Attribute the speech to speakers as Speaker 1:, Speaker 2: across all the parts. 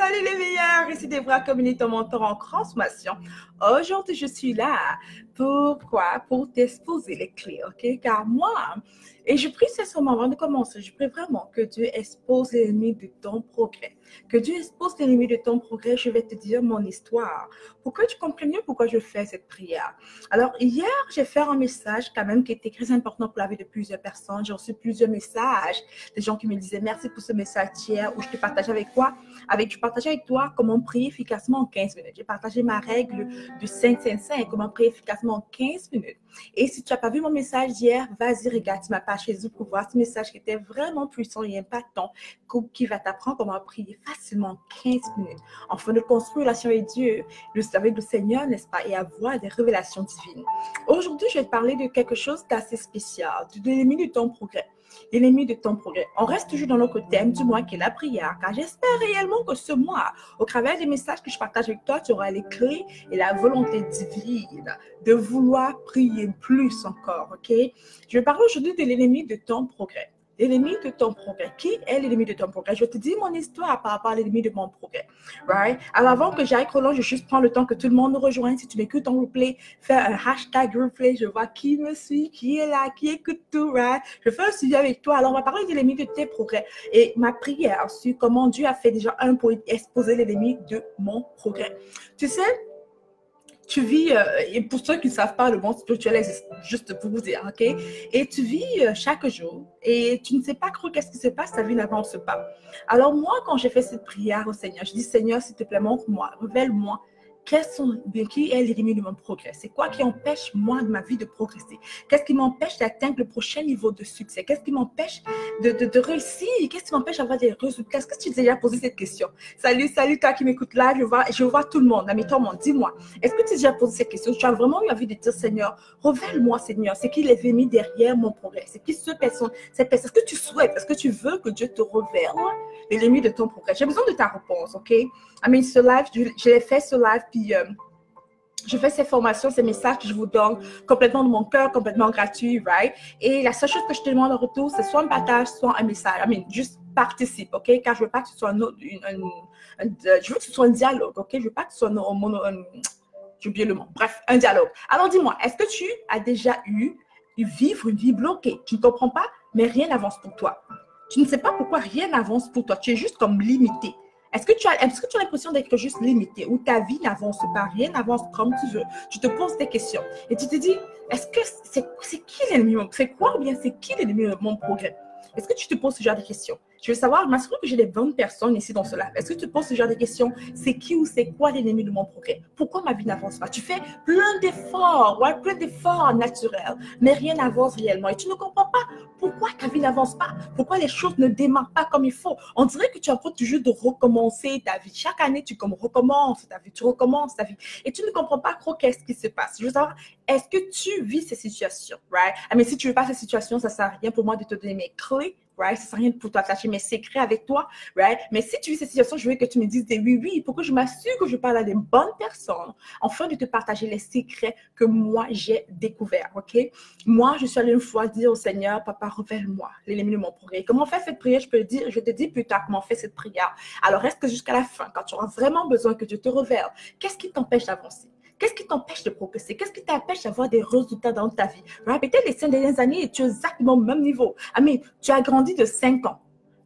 Speaker 1: Salut les meilleurs, ici Debra, community mentor en transformation. Aujourd'hui, je suis là. Pourquoi? Pour t'exposer les clés, ok? Car moi, et je prie sincèrement avant de commencer, je prie vraiment que Dieu expose l'ennemi de ton progrès. Que Dieu expose l'ennemi de ton progrès, je vais te dire mon histoire. Pour que tu comprennes mieux pourquoi je fais cette prière. Alors, hier, j'ai fait un message quand même qui était très important pour la vie de plusieurs personnes. J'ai reçu plusieurs messages, des gens qui me disaient merci pour ce message hier où je te partage avec quoi? Je partageais avec toi comment prier efficacement en 15 minutes. J'ai partagé ma règle de 5-5-5, comment prier efficacement en 15 minutes. Et si tu n'as pas vu mon message d'hier, vas-y, regarde ma page Facebook pour voir ce message qui était vraiment puissant et impactant, qui va t'apprendre comment prier facilement en 15 minutes, afin de construire une relation avec Dieu, avec le Seigneur, n'est-ce pas, et avoir des révélations divines. Aujourd'hui, je vais te parler de quelque chose d'assez spécial, de l'ennemi de ton progrès. L'ennemi de ton progrès. On reste toujours dans notre thème du mois qui est la prière, car j'espère réellement que ce mois, au travers des messages que je partage avec toi, tu auras les clés et la volonté divine de vouloir prier plus encore, ok? Je vais parler aujourd'hui de l'ennemi de ton progrès. L'ennemi de ton progrès. Qui est l'ennemi de ton progrès? Je vais te dire mon histoire par rapport à l'ennemi de mon progrès. Right? Alors, avant que j'aille trop loin, je vais juste prendre le temps que tout le monde nous rejoigne. Si tu m'écoutes en replay, fais un hashtag replay. Je vois qui me suit, qui est là, qui écoute tout. Right? Je fais un suivi avec toi. Alors, on va parler de l'ennemi de tes progrès. Et ma prière sur comment Dieu a fait déjà un pour exposer l'ennemi de mon progrès. Tu sais, tu vis, et pour ceux qui ne savent pas, le monde spirituel existe, juste pour vous dire, ok? Et tu vis chaque jour et tu ne sais pas trop qu'est-ce qui se passe, ta vie n'avance pas. Alors moi, quand j'ai fait cette prière au Seigneur, je dis, Seigneur, s'il te plaît, montre-moi, révèle-moi qui est l'ennemi de mon progrès? C'est quoi qui empêche moi de ma vie de progresser? Qu'est-ce qui m'empêche d'atteindre le prochain niveau de succès? Qu'est-ce qui m'empêche de réussir? Qu'est-ce qui m'empêche d'avoir des résultats? Est-ce que tu t'es déjà posé cette question? Salut toi qui m'écoutes là, je vois tout le monde, ami, tout le monde, dis-moi. Est-ce que tu t'es déjà posé cette question? Tu as vraiment eu envie de dire, Seigneur, révèle-moi, Seigneur, c'est qui l'ennemi derrière mon progrès? C'est qui cette personne? Est-ce que tu souhaites, est-ce que tu veux que Dieu te révèle l'ennemi de ton progrès? J'ai besoin de ta réponse, ok? Ce live, je l'ai fait ce live, puis je fais ces formations, ces messages que je vous donne complètement de mon cœur, complètement gratuit, right? Et la seule chose que je te demande en retour, c'est soit un partage, soit un message. Juste participe, ok? Car je veux pas que ce soit je veux que ce soit un dialogue, ok? Je veux pas que ce soit j'ai oublié le mot. Bref, un dialogue. Alors dis-moi, est-ce que tu as déjà vivre une vie bloquée? Tu ne comprends pas, mais rien n'avance pour toi. Tu ne sais pas pourquoi rien n'avance pour toi. Tu es juste comme limité. Est-ce que tu as l'impression d'être juste limité ou ta vie n'avance pas, rien n'avance comme tu veux? Tu te poses des questions et tu te dis, est-ce que c'est qui l'ennemi? C'est quoi ou bien c'est qui l'ennemi de mon progrès? Est-ce que tu te poses ce genre de questions? Je veux savoir, je m'assure que j'ai les bonnes personnes ici dans ce live. Est-ce que tu te poses ce genre de questions? C'est qui ou c'est quoi l'ennemi de mon progrès? Pourquoi ma vie n'avance pas? Tu fais plein d'efforts, ouais, plein d'efforts naturels, mais rien n'avance réellement. Et tu ne comprends pas pourquoi ta vie n'avance pas? Pourquoi les choses ne démarrent pas comme il faut? On dirait que tu es en train toujours de recommencer ta vie. Chaque année, tu recommences ta vie, tu recommences ta vie. Et tu ne comprends pas trop qu'est-ce qui se passe. Je veux savoir, est-ce que tu vis ces situations, right? Mais si tu ne veux pas ces situations, ça ne sert à rien pour moi de te donner mes clés. Right? Ça ne sert à rien pour toi d'attacher mes secrets avec toi. Right? Mais si tu vis cette situation, je veux que tu me dises des oui pour que je m'assure que je parle à des bonnes personnes afin de te partager les secrets que moi j'ai découverts. OK? Moi, je suis allée une fois dire au Seigneur, Papa, révèle-moi l'ennemi de mon progrès. Comment faire cette prière? Je te dis plus tard comment faire cette prière. Alors reste jusqu'à la fin quand tu auras vraiment besoin que Dieu te révèle. Qu'est-ce qui t'empêche d'avancer? Qu'est-ce qui t'empêche de progresser? Qu'est-ce qui t'empêche d'avoir des résultats dans ta vie? Right? Peut-être les 5 dernières années, tu es exactement au même niveau. Tu as grandi de 5 ans.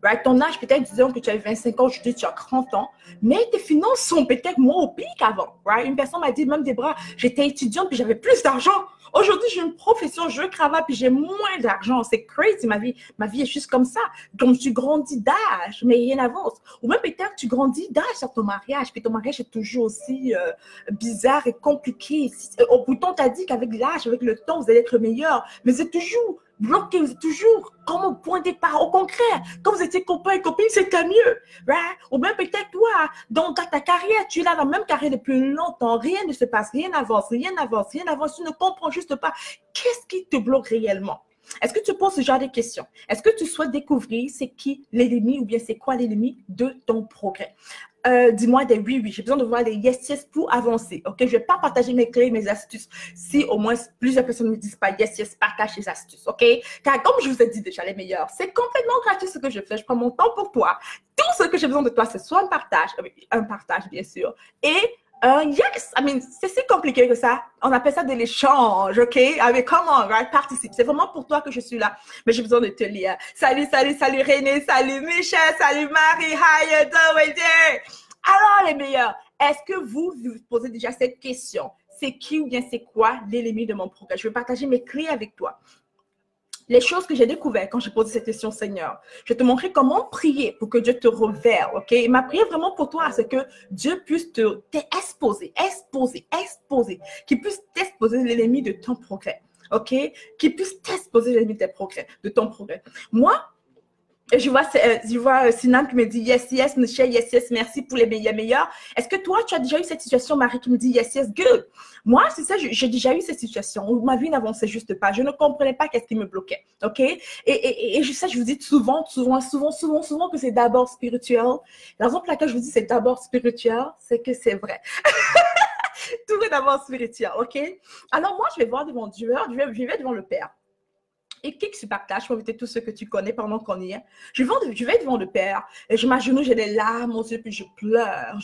Speaker 1: Right? Ton âge, peut-être, disons que tu as 25 ans, aujourd'hui, tu as 30 ans. Mais tes finances sont peut-être moins au pic qu'avant. Right? Une personne m'a dit, même Debra, j'étais étudiante puis j'avais plus d'argent. Aujourd'hui, j'ai une profession, je travaille puis j'ai moins d'argent. C'est crazy, ma vie. Ma vie est juste comme ça. Donc, tu grandis d'âge, mais rien n'avance. Ou même peut-être tu grandis d'âge sur ton mariage, puis ton mariage est toujours aussi bizarre et compliqué. Pourtant, tu as dit qu'avec l'âge, avec le temps, vous allez être meilleur. Mais c'est toujours bloqué, vous êtes toujours comme au point de départ. Au contraire, quand vous étiez copains et copines, c'était mieux. Right? Ou même peut-être toi, dans ta carrière, tu es là dans la même carrière depuis longtemps. Rien ne se passe, rien n'avance, rien n'avance, rien n'avance. Tu ne comprends juste pas. Qu'est-ce qui te bloque réellement? Est-ce que tu poses ce genre de questions? Est-ce que tu souhaites découvrir c'est qui l'ennemi ou bien c'est quoi l'ennemi de ton progrès? Dis-moi des oui. J'ai besoin de voir des yes pour avancer. Ok, je vais pas partager mes clés, mes astuces. Si au moins plusieurs personnes me disent pas yes, partage les astuces. Ok, car comme je vous ai dit déjà les meilleurs, c'est complètement gratuit ce que je fais. Je prends mon temps pour toi. Tout ce que j'ai besoin de toi, c'est soit un partage bien sûr, et yes. I mean, c'est si compliqué que ça. On appelle ça de l'échange, ok? I mean, come on, right? Participe. C'est vraiment pour toi que je suis là. Mais j'ai besoin de te lire. Salut, salut, salut René, salut Michel, salut Marie, how you doing there? Alors les meilleurs, est-ce que vous vous posez déjà cette question? C'est qui ou bien c'est quoi l'ennemi de mon progrès? Je vais partager mes clés avec toi. Les choses que j'ai découvertes quand j'ai posé cette question, Seigneur. Je vais te montrer comment prier pour que Dieu te révèle, ok? Et ma prière vraiment pour toi, c'est que Dieu puisse t'exposer, qu'il puisse t'exposer l'ennemi de ton progrès, ok? Qu'il puisse t'exposer l'ennemi de ton progrès. Moi, je vois Sinan qui me dit yes, yes, Michel, yes, yes, merci pour les meilleurs. Est-ce que toi, tu as déjà eu cette situation, Marie, qui me dit yes, yes, good? Moi, c'est ça, j'ai déjà eu cette situation où ma vie n'avançait juste pas. Je ne comprenais pas qu'est-ce qui me bloquait, ok? Et je vous dis souvent que c'est d'abord spirituel. La raison pour laquelle je vous dis c'est d'abord spirituel, c'est que c'est vrai. Tout est d'abord spirituel, ok? Alors moi, je vais voir devant Dieu, je vais devant le Père. Et qui se partage, je peux inviter tous ceux que tu connais pendant qu'on y est. Je vais devant le Père et je m'agenouille, j'ai des larmes aux yeux, puis je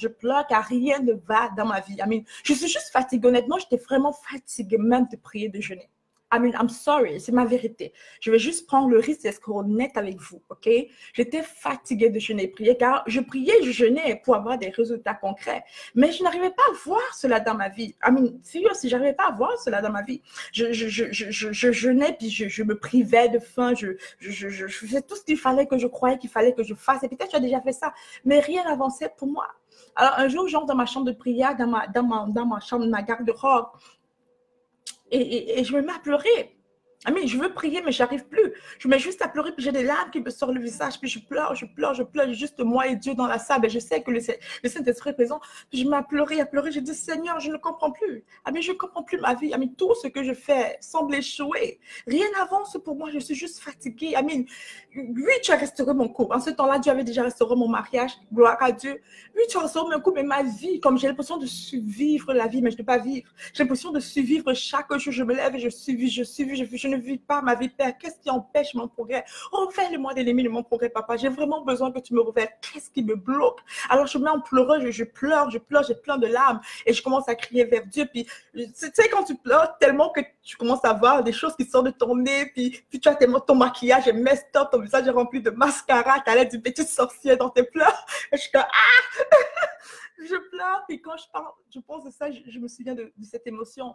Speaker 1: pleure car rien ne va dans ma vie. I mean, je suis juste fatiguée. Honnêtement, j'étais vraiment fatiguée même de prier, de jeûner. I mean, I'm sorry, c'est ma vérité. Je vais juste prendre le risque d'être honnête avec vous, ok? J'étais fatiguée de jeûner et prier car je priais, je jeûnais pour avoir des résultats concrets. Mais je n'arrivais pas à voir cela dans ma vie. I mean, sérieux, si j'arrivais pas à voir cela dans ma vie, je jeûnais puis je me privais de faim. Je faisais tout ce qu'il fallait que je croyais qu'il fallait que je fasse. Et peut-être tu as déjà fait ça, mais rien n'avançait pour moi. Alors un jour, j'entre dans ma chambre de prière, dans ma chambre, ma garde-robe. Et je me mets à pleurer. I mean, je veux prier, mais je n'arrive plus. Je me mets juste à pleurer, puis j'ai des larmes qui me sortent le visage, puis je pleure. Juste moi et Dieu dans la salle. Et je sais que le Saint-Esprit est présent. Puis je me mets à pleurer. Je dis, Seigneur, je ne comprends plus. I mean, je ne comprends plus ma vie. I mean, tout ce que je fais semble échouer. Rien n'avance pour moi. Je suis juste fatiguée. I mean, oui, tu as restauré mon couple. En ce temps-là, Dieu avait déjà restauré mon mariage. Gloire à Dieu. Oui, tu as restauré mon couple, mais ma vie, comme j'ai l'impression de survivre la vie, mais je ne peux pas vivre. J'ai l'impression de survivre chaque jour. Je me lève et je ne vis pas ma vie, Père. Qu'est-ce qui empêche mon progrès? Révèle-moi de l'ennemi de mon progrès, papa. J'ai vraiment besoin que tu me révèles. Qu'est-ce qui me bloque? Alors, je me mets en pleurant, je pleure, j'ai plein de larmes et je commence à crier vers Dieu. Puis, tu sais, quand tu pleures tellement que tu commences à voir des choses qui sortent de ton nez, puis tu as tellement ton maquillage est messed up, ton visage est rempli de mascara, tu as l'air d'une petite sorcière dans tes pleurs. Et je suis comme, je pleure. Puis quand je pense de ça, je me souviens de cette émotion.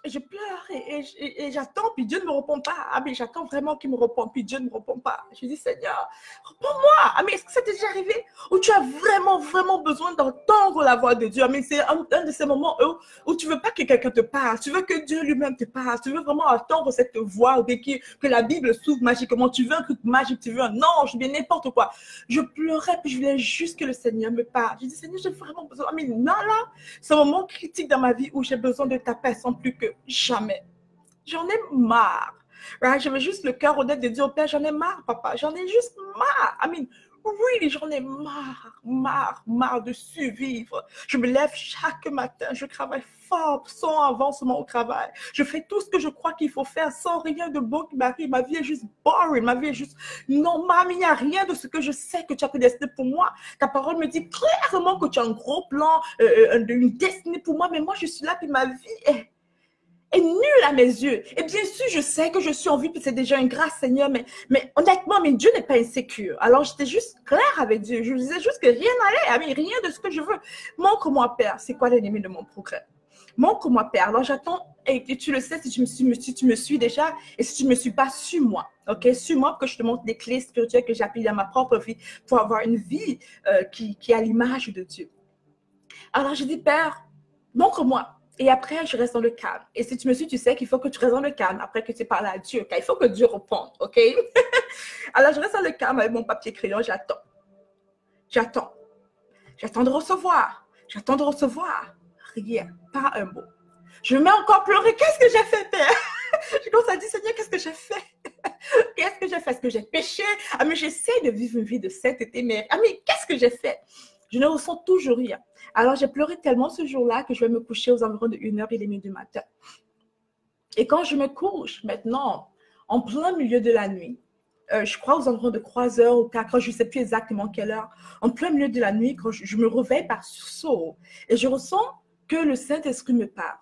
Speaker 1: Je pleure et j'attends, puis Dieu ne me répond pas. Ah, mais j'attends vraiment qu'il me réponde, puis Dieu ne me répond pas. Je dis, Seigneur, réponds-moi. Ah, mais est-ce que ça t'est déjà arrivé où tu as vraiment besoin d'entendre la voix de Dieu? Ah, mais c'est un de ces moments où tu ne veux pas que quelqu'un te parle, tu veux que Dieu lui-même te parle, tu veux vraiment entendre cette voix, que la Bible s'ouvre magiquement, tu veux un truc magique, tu veux un ange, bien n'importe quoi. Je pleurais, puis je voulais juste que le Seigneur me parle. Je dis, Seigneur, j'ai vraiment besoin. Ah, mais non, là, c'est un moment critique dans ma vie où j'ai besoin de ta paix sans plus que jamais. J'en ai marre. Right? J'avais juste le cœur honnête de dire au Père, j'en ai marre, papa. J'en ai juste marre. I mean, oui, j'en ai marre de survivre. Je me lève chaque matin, je travaille fort, sans avancement au travail. Je fais tout ce que je crois qu'il faut faire sans rien de bon qui m'arrive. Ma vie est juste boring, ma vie est juste... Non, mamie, il n'y a rien de ce que je sais que tu as prédestiné pour moi. Ta parole me dit clairement que tu as un gros plan, une destinée pour moi, mais moi, je suis là, puis ma vie est nulle à mes yeux. Et bien sûr, je sais que je suis en vie, puis c'est déjà une grâce, Seigneur, mais honnêtement, mais Dieu n'est pas insécure. Alors, j'étais juste claire avec Dieu. Je disais juste que rien n'allait, mais rien de ce que je veux. Montre-moi, Père, c'est quoi l'ennemi de mon progrès? Montre-moi, Père. Alors, j'attends, et tu le sais, si tu me suis déjà, et si tu ne me suis pas, suis-moi. OK? Suis-moi pour que je te montre des clés spirituelles que j'applique dans ma propre vie pour avoir une vie qui a l'image de Dieu. Alors, je dis, Père, montre-moi. Et après, je reste dans le calme. Et si tu me suis, tu sais qu'il faut que tu restes dans le calme après que tu parles à Dieu. Okay? Il faut que Dieu réponde. OK? Alors, je reste dans le calme avec mon papier crayon. J'attends. J'attends de recevoir. Rien. Pas un mot. Je me mets encore à pleurer. Qu'est-ce que j'ai fait, Père? Je commence à dire, Seigneur, qu'est-ce que j'ai fait? Qu'est-ce que j'ai fait? Est-ce que j'ai péché? Ah, mais j'essaie de vivre une vie de sainteté, mais qu'est-ce que j'ai fait? Je ne ressens toujours rien. Alors, j'ai pleuré tellement ce jour-là que je vais me coucher aux environs de 1h30 du matin. Et quand je me couche, maintenant, en plein milieu de la nuit, je crois aux environs de 3 heures ou 4 heures, je ne sais plus exactement quelle heure, en plein milieu de la nuit, quand je me réveille par sursaut et je ressens que le Saint-Esprit me parle.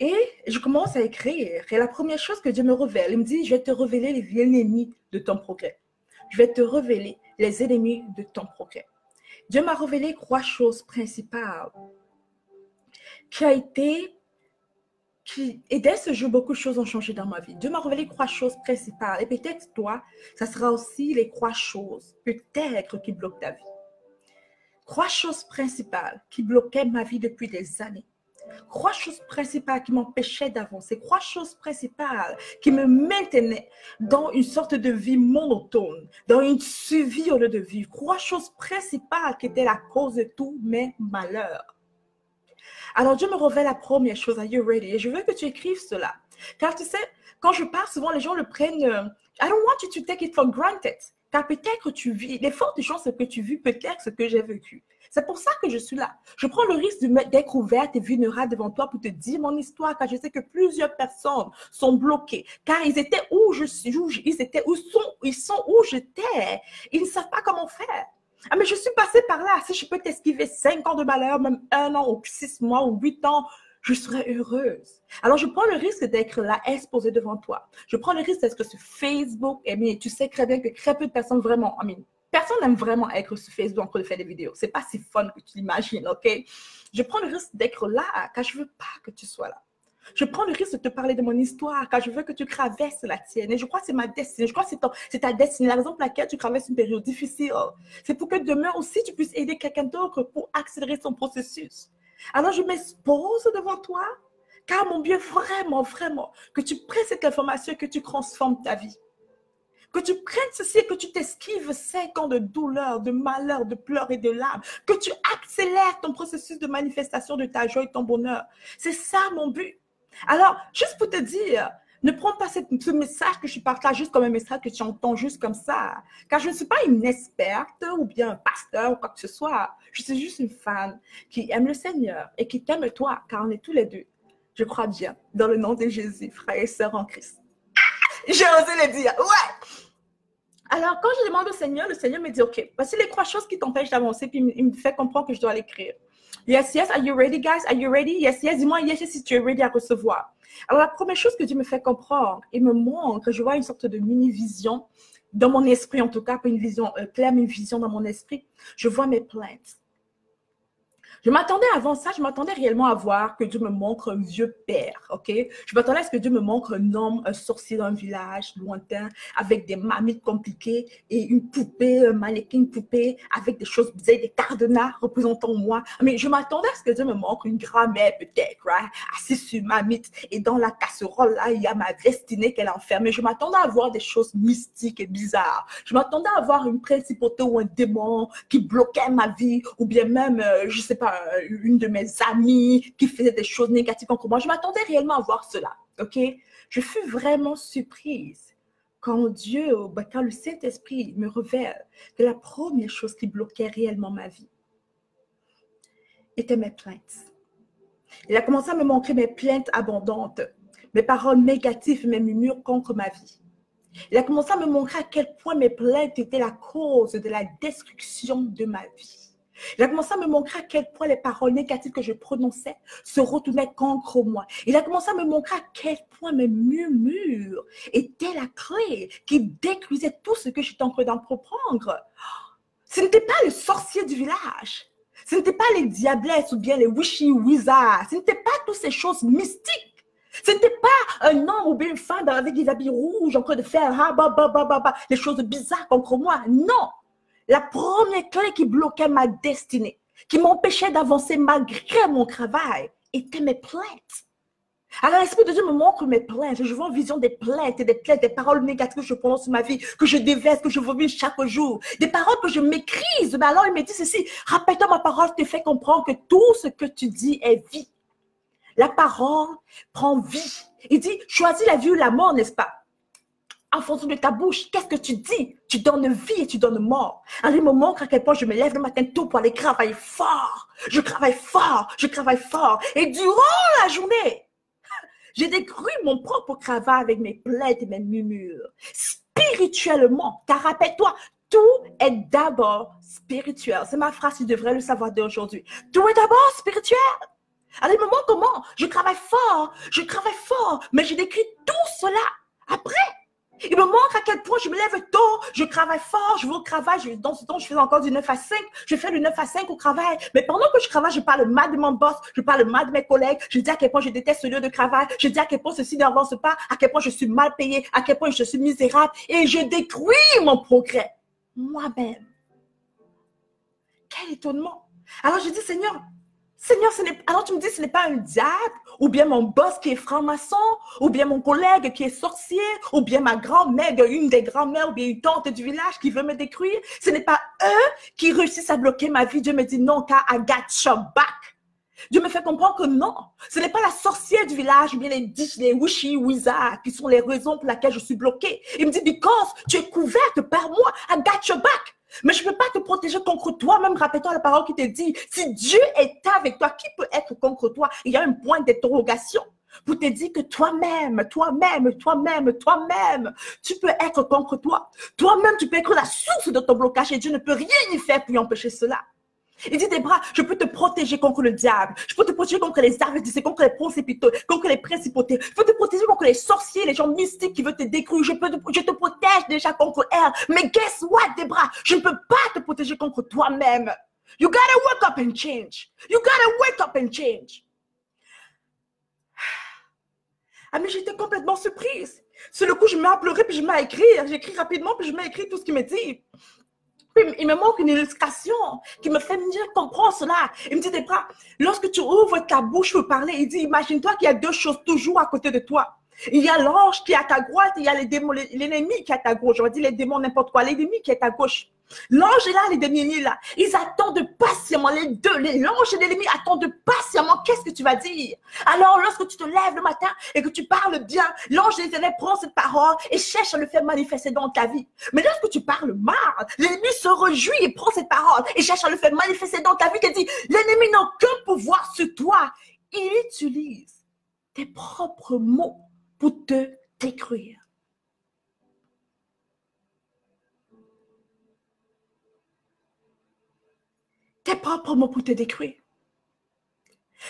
Speaker 1: Et je commence à écrire. Et la première chose que Dieu me révèle, il me dit, je vais te révéler les ennemis de ton progrès. Je vais te révéler les ennemis de ton progrès. Dieu m'a révélé 3 choses principales et dès ce jour, beaucoup de choses ont changé dans ma vie. Dieu m'a révélé 3 choses principales. Et peut-être toi, ça sera aussi les 3 choses, peut-être, qui bloquent ta vie. 3 choses principales qui bloquaient ma vie depuis des années. 3 choses principales qui m'empêchaient d'avancer. 3 choses principales qui me maintenaient dans une sorte de vie monotone, dans une survie au lieu de vivre. 3 choses principales qui étaient la cause de tous mes malheurs. Alors Dieu me révèle la première chose. Are you ready? Et je veux que tu écrives cela. Car tu sais, quand je parle, souvent les gens le prennent. I don't want you to take it for granted. Car peut-être tu vis, les fortes chances que tu vis peut-être ce que j'ai vécu. C'est pour ça que je suis là. Je prends le risque d'être ouverte et vulnérable devant toi pour te dire mon histoire, car je sais que plusieurs personnes sont bloquées, car ils étaient où je suis, ils sont où j'étais. Ils ne savent pas comment faire. Ah, mais je suis passée par là. Si je peux t'esquiver 5 ans de malheur, même 1 an ou 6 mois ou 8 ans, je serais heureuse. Alors, je prends le risque d'être là, exposée devant toi. Je prends le risque d'être sur Facebook. Et tu sais très bien que très peu de personnes vraiment, personne n'aime vraiment être sur Facebook en train de faire des vidéos. C'est pas si fun que tu l'imagines, ok? Je prends le risque d'être là, car je veux pas que tu sois là. Je prends le risque de te parler de mon histoire, car je veux que tu traverses la tienne. Et je crois que c'est ma destinée. Je crois que c'est ta destinée. La raison pour laquelle tu traverses une période difficile, c'est pour que demain aussi, tu puisses aider quelqu'un d'autre pour accélérer son processus. Alors, je m'expose devant toi, car mon Dieu, vraiment, vraiment, que tu prennes cette information et que tu transformes ta vie. Que tu prennes ceci et que tu t'esquives 5 ans de douleur, de malheur, de pleurs et de larmes. Que tu accélères ton processus de manifestation de ta joie et ton bonheur. C'est ça mon but. Alors, juste pour te dire, ne prends pas ce message que je partage juste comme un message que tu entends juste comme ça. Car je ne suis pas une experte ou bien un pasteur ou quoi que ce soit. Je suis juste une femme qui aime le Seigneur et qui t'aime toi, car on est tous les deux. Je crois bien, dans le nom de Jésus, frères et sœurs en Christ. J'ai osé le dire, ouais! Alors, quand je demande au Seigneur, le Seigneur me dit, OK, voici les 3 choses qui t'empêchent d'avancer, puis il me fait comprendre que je dois l'écrire. Yes, yes, are you ready, guys? Are you ready? Yes, yes, dis-moi yes, yes, si tu es ready à recevoir. Alors, la première chose que Dieu me fait comprendre, il me montre, je vois une sorte de mini-vision, dans mon esprit en tout cas, pas une vision claire, mais une vision dans mon esprit. Je vois mes plaintes. Je m'attendais avant ça, je m'attendais réellement à voir que Dieu me montre un vieux père, ok? Je m'attendais à ce que Dieu me montre un homme, un sorcier dans un village lointain, avec des mamites compliquées et une poupée, un mannequin poupée, avec des choses bizarres, des cadenas représentant moi. Mais je m'attendais à ce que Dieu me montre une grand-mère peut-être, right? Assise sur ma mythe et dans la casserole, là, il y a ma destinée qu'elle enferme. Mais je m'attendais à voir des choses mystiques et bizarres. Je m'attendais à voir une principauté ou un démon qui bloquait ma vie, ou bien même, je sais pas, une de mes amies qui faisait des choses négatives contre moi. Je m'attendais réellement à voir cela, ok? Je fus vraiment surprise quand quand le Saint-Esprit me révèle que la première chose qui bloquait réellement ma vie était mes plaintes. Il a commencé à me montrer mes plaintes abondantes, mes paroles négatives, mes murmures contre ma vie. Il a commencé à me montrer à quel point mes plaintes étaient la cause de la destruction de ma vie. Il a commencé à me montrer à quel point les paroles négatives que je prononçais se retournaient contre moi. Il a commencé à me montrer à quel point mes murmures étaient la clé qui détruisait tout ce que j'étais en train d'entreprendre. Ce n'était pas le sorcier du village. Ce n'était pas les diablesses ou bien les wishy-wizards. Ce n'était pas toutes ces choses mystiques. Ce n'était pas un homme ou bien une femme avec des habits rouges en train de faire les choses bizarres contre moi. Non. La première clé qui bloquait ma destinée, qui m'empêchait d'avancer malgré mon travail, était mes plaintes. Alors l'Esprit de Dieu me montre mes plaintes. Je vois en vision des plaintes, des paroles négatives que je prononce sur ma vie, que je déverse, que je vomis chaque jour. Des paroles que je m'écrise. Mais alors il me dit ceci, rappelle-toi, ma parole te fait comprendre que tout ce que tu dis est vie. La parole prend vie. Il dit, choisis la vie ou la mort, n'est-ce pas? En fonction de ta bouche, qu'est-ce que tu dis? Tu donnes vie et tu donnes mort. Alors, il me montre à quel point je me lève le matin tôt pour aller travailler fort. Je travaille fort, je travaille fort. Et durant la journée, j'ai détruit mon propre travail avec mes plaintes et mes murmures. spirituellement. Car rappelle-toi, tout est d'abord spirituel. C'est ma phrase, tu devrais le savoir dès aujourd'hui. Tout est d'abord spirituel. À des moments, comment? Je travaille fort, mais je décris tout cela après. Il me montre à quel point je me lève tôt, je travaille fort, je vais au travail, dans ce temps, je fais encore du 9 à 5, je fais du 9 à 5 au travail, mais pendant que je travaille, je parle mal de mon boss, je parle mal de mes collègues, je dis à quel point je déteste ce lieu de travail, je dis à quel point ceci n'avance pas, à quel point je suis mal payé, à quel point je suis misérable, et je détruis mon progrès moi-même. Quel étonnement! Alors je dis, Seigneur, alors tu me dis, ce n'est pas un diable, ou bien mon boss qui est franc-maçon, ou bien mon collègue qui est sorcier, ou bien ma grand-mère, une des grand-mères, ou bien une tante du village qui veut me détruire. Ce n'est pas eux qui réussissent à bloquer ma vie. Dieu me dit non, car I got your back. Dieu me fait comprendre que non, ce n'est pas la sorcière du village, ou bien les wizards qui sont les raisons pour lesquelles je suis bloquée. Il me dit, because tu es couverte par moi, I got your back. Mais je ne peux pas te protéger contre toi-même. Rappelle-toi la parole qui te dit, si Dieu est avec toi, qui peut être contre toi? Il y a un point d'interrogation pour te dire que toi-même, tu peux être contre toi. Toi-même, tu peux être la source de ton blocage et Dieu ne peut rien y faire pour y empêcher cela. Il dit, Débra, je peux te protéger contre le diable. Je peux te protéger contre les arvétices, contre les principautés. Je peux te protéger contre les sorciers, les gens mystiques qui veulent te détruire. Je te protège déjà contre elle. Mais guess what, Débra? Je ne peux pas te protéger contre toi-même. You gotta wake up and change. You gotta wake up and change. Ah, mais j'étais complètement surprise. Sur le coup, je me mets à pleurer, puis je me mets à écrire. J'écris rapidement, puis je me mets à écrire tout ce qu'il me dit. Il me manque une illustration qui me fait mieux comprendre cela. Il me dit, Débra, lorsque tu ouvres ta bouche pour parler, il dit, imagine-toi qu'il y a deux choses toujours à côté de toi. Il y a l'ange qui est à ta droite, il y a les démons, l'ennemi qui est à ta gauche. On va dire les démons, n'importe quoi, l'ennemi qui est à ta gauche. L'ange est là, les démons là. Ils attendent patiemment, les deux, l'ange et l'ennemi attendent patiemment. Qu'est-ce que tu vas dire? Alors, lorsque tu te lèves le matin et que tu parles bien, l'ange de l'Éternel prend cette parole et cherche à le faire manifester dans ta vie. Mais lorsque tu parles mal, l'ennemi se réjouit et prend cette parole et cherche à le faire manifester dans ta vie. Il te dit, l'ennemi n'a aucun pouvoir sur toi. Il utilise tes propres mots pour te détruire. Tes propres mots pour te détruire.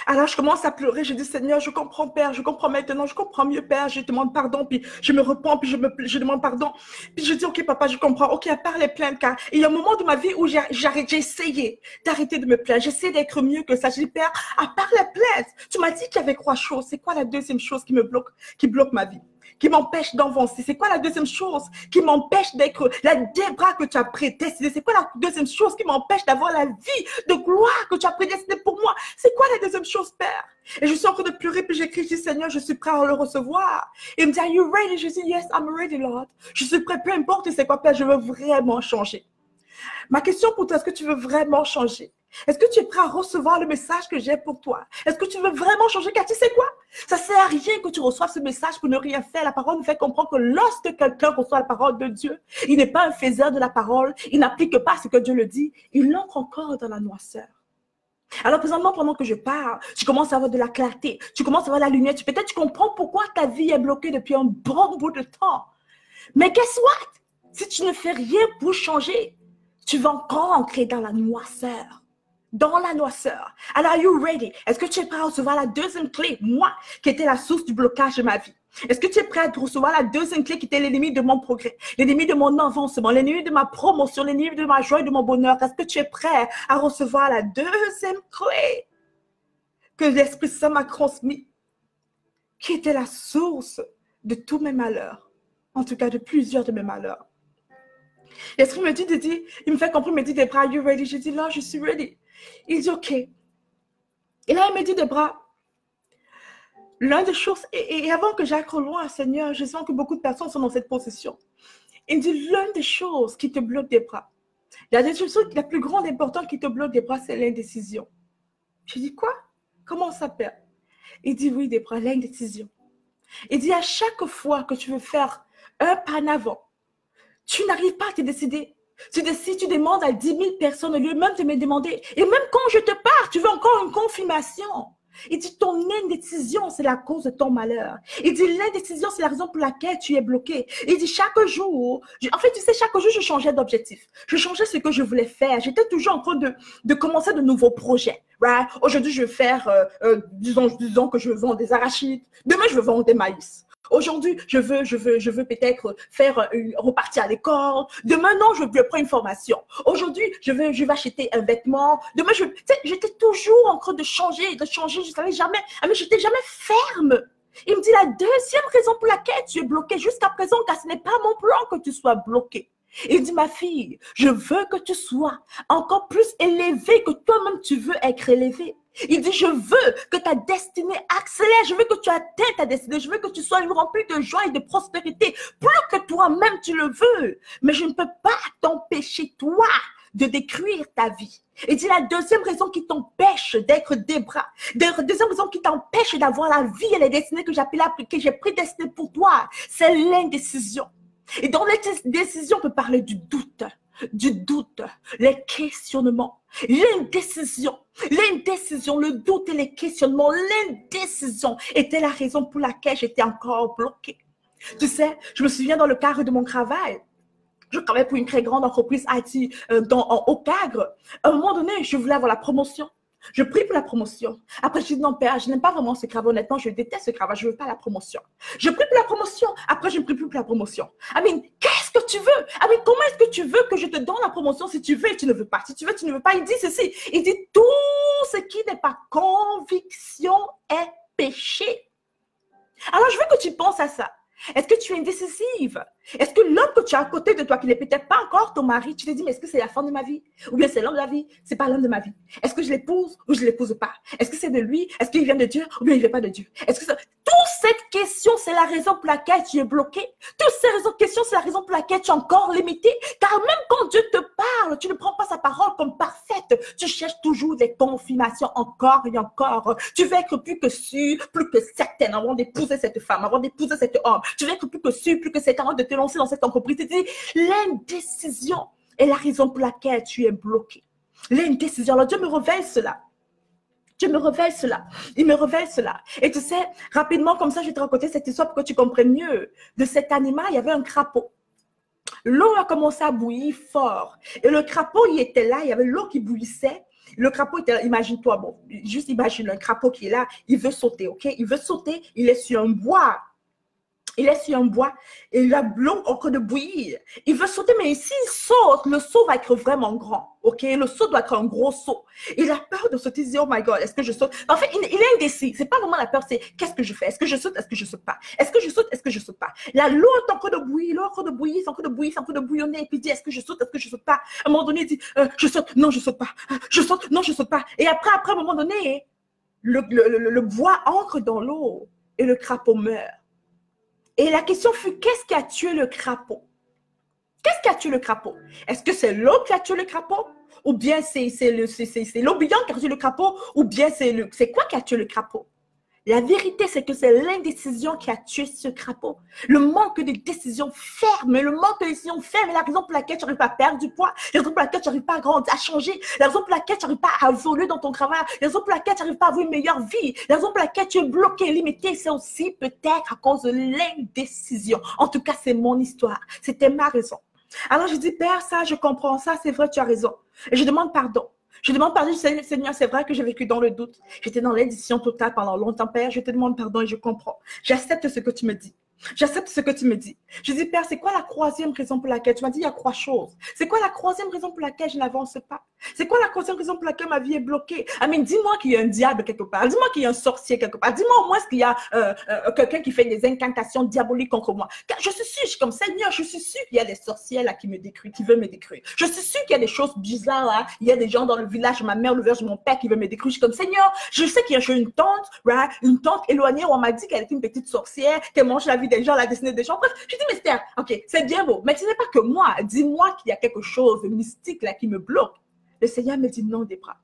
Speaker 1: Alors, je commence à pleurer. Je dis, Seigneur, je comprends, Père. Je comprends maintenant. Je comprends mieux, Père. Je demande pardon. Puis, je me repens. Puis, je demande pardon. Puis, je dis, OK, papa, je comprends. OK, à part les plaintes, car il y a un moment de ma vie où j'ai essayé d'arrêter de me plaindre. J'essaie d'être mieux que ça. Je dis, Père, à part les plaintes, tu m'as dit qu'il y avait trois choses. C'est quoi la deuxième chose qui bloque ma vie? Qui m'empêche d'avancer? C'est quoi la deuxième chose qui m'empêche d'être la Débra que tu as prédestinée? C'est quoi la deuxième chose qui m'empêche d'avoir la vie de gloire que tu as prédestinée pour moi? C'est quoi la deuxième chose, Père? Et je suis en train de pleurer, puis j'écris, je dis, Seigneur, je suis prêt à le recevoir. Et il me dit, Are you ready? Je dis, Yes, I'm ready, Lord. Je suis prêt, peu importe c'est quoi, Père, je veux vraiment changer. Ma question pour toi, est-ce que tu veux vraiment changer? Est-ce que tu es prêt à recevoir le message que j'ai pour toi? Est-ce que tu veux vraiment changer? Car tu sais quoi? Ça ne sert à rien que tu reçoives ce message pour ne rien faire. La parole nous fait comprendre que lorsque quelqu'un reçoit la parole de Dieu, il n'est pas un faiseur de la parole, il n'applique pas ce que Dieu le dit, il entre encore dans la noirceur. Alors présentement, pendant que je parle, tu commences à avoir de la clarté, tu commences à avoir la lumière, peut-être tu comprends pourquoi ta vie est bloquée depuis un bon bout de temps. Mais guess what? Si tu ne fais rien pour changer, tu vas encore entrer dans la noirceur. Dans la noirceur. Alors, are you ready? Est-ce que tu es prêt à recevoir la deuxième clé, moi, qui était la source du blocage de ma vie? Est-ce que tu es prêt à recevoir la deuxième clé qui était l'ennemi de mon progrès, l'ennemi de mon avancement, l'ennemi de ma promotion, l'ennemi de ma joie et de mon bonheur? Est-ce que tu es prêt à recevoir la deuxième clé que l'Esprit Saint m'a transmise, qui était la source de tous mes malheurs, en tout cas de plusieurs de mes malheurs? L'Esprit me dit, il me fait comprendre, il me dit, Débra, are you ready? Je dis, là, je suis ready. Il dit, OK. Et là, il me dit, Débra, l'un des choses, et avant que j'aille trop loin, Seigneur, je sens que beaucoup de personnes sont dans cette position. Il me dit, l'une des choses qui te bloque, Débra, la plus grande et importante qui te bloque, Débra, c'est l'indécision. Je dis, quoi? Comment ça s'appelle? Il dit, oui, Débra, l'indécision. Il dit, à chaque fois que tu veux faire un pas en avant, tu n'arrives pas à te décider. Tu décides, tu demandes à 10 000 personnes au lieu même de me demander. Et même quand je te parle, tu veux encore une confirmation. Il dit, ton indécision, c'est la cause de ton malheur. Il dit, l'indécision, c'est la raison pour laquelle tu es bloqué. Il dit, chaque jour, en fait, tu sais, chaque jour, je changeais d'objectif. Je changeais ce que je voulais faire. J'étais toujours en train de commencer de nouveaux projets. Right? Aujourd'hui, je vais faire, disons que je veux vendre des arachides. Demain, je veux vendre des maïs. Aujourd'hui, je veux peut-être faire repartir à l'école. Demain, non, je veux prendre une formation. Aujourd'hui, je vais acheter un vêtement. Demain, tu sais, j'étais toujours en train de changer. Je savais jamais, mais j'étais jamais ferme. Il me dit la deuxième raison pour laquelle tu es bloqué jusqu'à présent, car ce n'est pas mon plan que tu sois bloqué. Il dit, ma fille, je veux que tu sois encore plus élevée que toi-même tu veux être élevée. Il dit, je veux que ta destinée accélère, je veux que tu atteignes ta destinée, je veux que tu sois remplie de joie et de prospérité, plus que toi-même tu le veux. Mais je ne peux pas t'empêcher, toi, de détruire ta vie. Il dit, la deuxième raison qui t'empêche d'être des bras, la deuxième raison qui t'empêche d'avoir la vie et les destinées que j'ai prédestinées pour toi, c'est l'indécision. Et dans les décisions, on peut parler du doute, les questionnements, l'indécision, le doute et les questionnements, l'indécision était la raison pour laquelle j'étais encore bloquée. Tu sais, je me souviens dans le cadre de mon travail, je travaillais pour une très grande entreprise IT au cadre. À un moment donné, je voulais avoir la promotion. Je prie pour la promotion. Après, je dis non, père, je n'aime pas vraiment ce travail. Honnêtement, je déteste ce travail. Je ne veux pas la promotion. Je prie pour la promotion. Après, je ne prie plus pour la promotion. Amine, qu'est-ce que tu veux? Amine, comment est-ce que tu veux que je te donne la promotion si tu veux et tu ne veux pas? Si tu veux, tu ne veux pas. Il dit ceci. Il dit tout ce qui n'est pas conviction est péché. Alors, je veux que tu penses à ça. Est-ce que tu es indécisive? Est-ce que l'homme que tu as à côté de toi, qui n'est peut-être pas encore ton mari, tu te dis, mais est-ce que c'est la femme de ma vie? Ou bien c'est l'homme de la vie? C'est pas l'homme de ma vie. Est-ce que je l'épouse ou je ne l'épouse pas? Est-ce que c'est de lui? Est-ce qu'il vient de Dieu ou bien il ne vient pas de Dieu? Est-ce que toute cette question, c'est la raison pour laquelle tu es bloqué. Toutes ces questions, c'est la raison pour laquelle tu es encore limité. Car même quand Dieu te parle, tu ne prends pas sa parole comme parfaite. Tu cherches toujours des confirmations encore et encore. Tu veux être plus que sûr, plus que certaine avant d'épouser cette femme, avant d'épouser cet homme. Tu veux être plus que sûr, plus que certain avant de te lancer dans cette entreprise. Tu dis, l'indécision est la raison pour laquelle tu es bloqué. L'indécision. Alors Dieu me révèle cela. Dieu me révèle cela. Il me révèle cela. Et tu sais, rapidement, comme ça, je vais te raconter cette histoire pour que tu comprennes mieux. De cet animal, il y avait un crapaud. L'eau a commencé à bouillir fort. Et le crapaud, il était là. Il y avait l'eau qui bouillissait. Le crapaud était là. Imagine-toi, bon, juste imagine un crapaud qui est là. Il veut sauter, ok? Il veut sauter. Il est sur un bois. Il est sur un bois et il a l'eau en train de bouillir. Il veut sauter, mais s'il saute, le saut va être vraiment grand. Ok, le saut doit être un gros saut. Il a peur de sauter. Il dit, oh my God, est-ce que je saute? En fait, il est indécis. C'est pas vraiment la peur, c'est qu'est-ce que je fais? Est-ce que je saute? Est-ce que je saute pas? Est-ce que je saute? Est-ce que je saute pas? Là, l'eau est en train de bouillir, l'eau est en train de bouillir, c'est en train de bouillir, c'est en train de bouillonner. Et puis il dit, est-ce que je saute? Est-ce que je saute pas? À un moment donné, il dit, je saute. Non, je saute pas. Je saute. Non, je saute pas. Et après, à un moment donné, le bois entre dans l'eau et le crapaud meurt. Et la question fut, qu'est-ce qui a tué le crapaud? Qu'est-ce qui a tué le crapaud? Est-ce que c'est l'eau qui a tué le crapaud? Ou bien c'est l'eau bouillante qui a tué le crapaud? Ou bien c'est quoi qui a tué le crapaud? La vérité, c'est que c'est l'indécision qui a tué ce crapaud. Le manque de décision ferme, le manque de décision ferme est la raison pour laquelle tu n'arrives pas à perdre du poids, la raison pour laquelle tu n'arrives pas à grandir, à changer, la raison pour laquelle tu n'arrives pas à évoluer dans ton travail, la raison pour laquelle tu n'arrives pas à avoir une meilleure vie, la raison pour laquelle tu es bloqué, limité, c'est aussi peut-être à cause de l'indécision. En tout cas, c'est mon histoire. C'était ma raison. Alors, je dis, Père, ça, je comprends ça, c'est vrai, tu as raison. Et je demande pardon. Je demande pardon, Seigneur, c'est vrai que j'ai vécu dans le doute. J'étais dans l'indécision totale pendant longtemps, Père. Je te demande pardon et je comprends. J'accepte ce que tu me dis. J'accepte ce que tu me dis. Je dis, Père, c'est quoi la troisième raison pour laquelle tu m'as dit il y a 3 choses. C'est quoi la troisième raison pour laquelle je n'avance pas? C'est quoi la troisième raison pour laquelle ma vie est bloquée? Amen, dis-moi qu'il y a un diable quelque part. Dis-moi qu'il y a un sorcier quelque part. Dis-moi au moins qu'il y a quelqu'un qui fait des incantations diaboliques contre moi. Car je suis sûre, je suis comme Seigneur, je suis sûre qu'il y a des sorciers là qui me détruisent, qui veulent me détruire. Je suis sûre qu'il y a des choses bizarres là. Il y a des gens dans le village, ma mère, le village de mon père qui veulent me détruire. Je suis comme Seigneur, je sais qu'il y a une tante, right? Une tante éloignée où on m'a dit qu'elle était une petite sorcière, qu'elle mange la vie des gens, la destinée des gens. Bref, je dis, mais Esther, ok, c'est bien beau, mais ce n'est pas que moi. Dis-moi qu'il y a quelque chose de mystique là qui me bloque. Le Seigneur me dit non, Débra.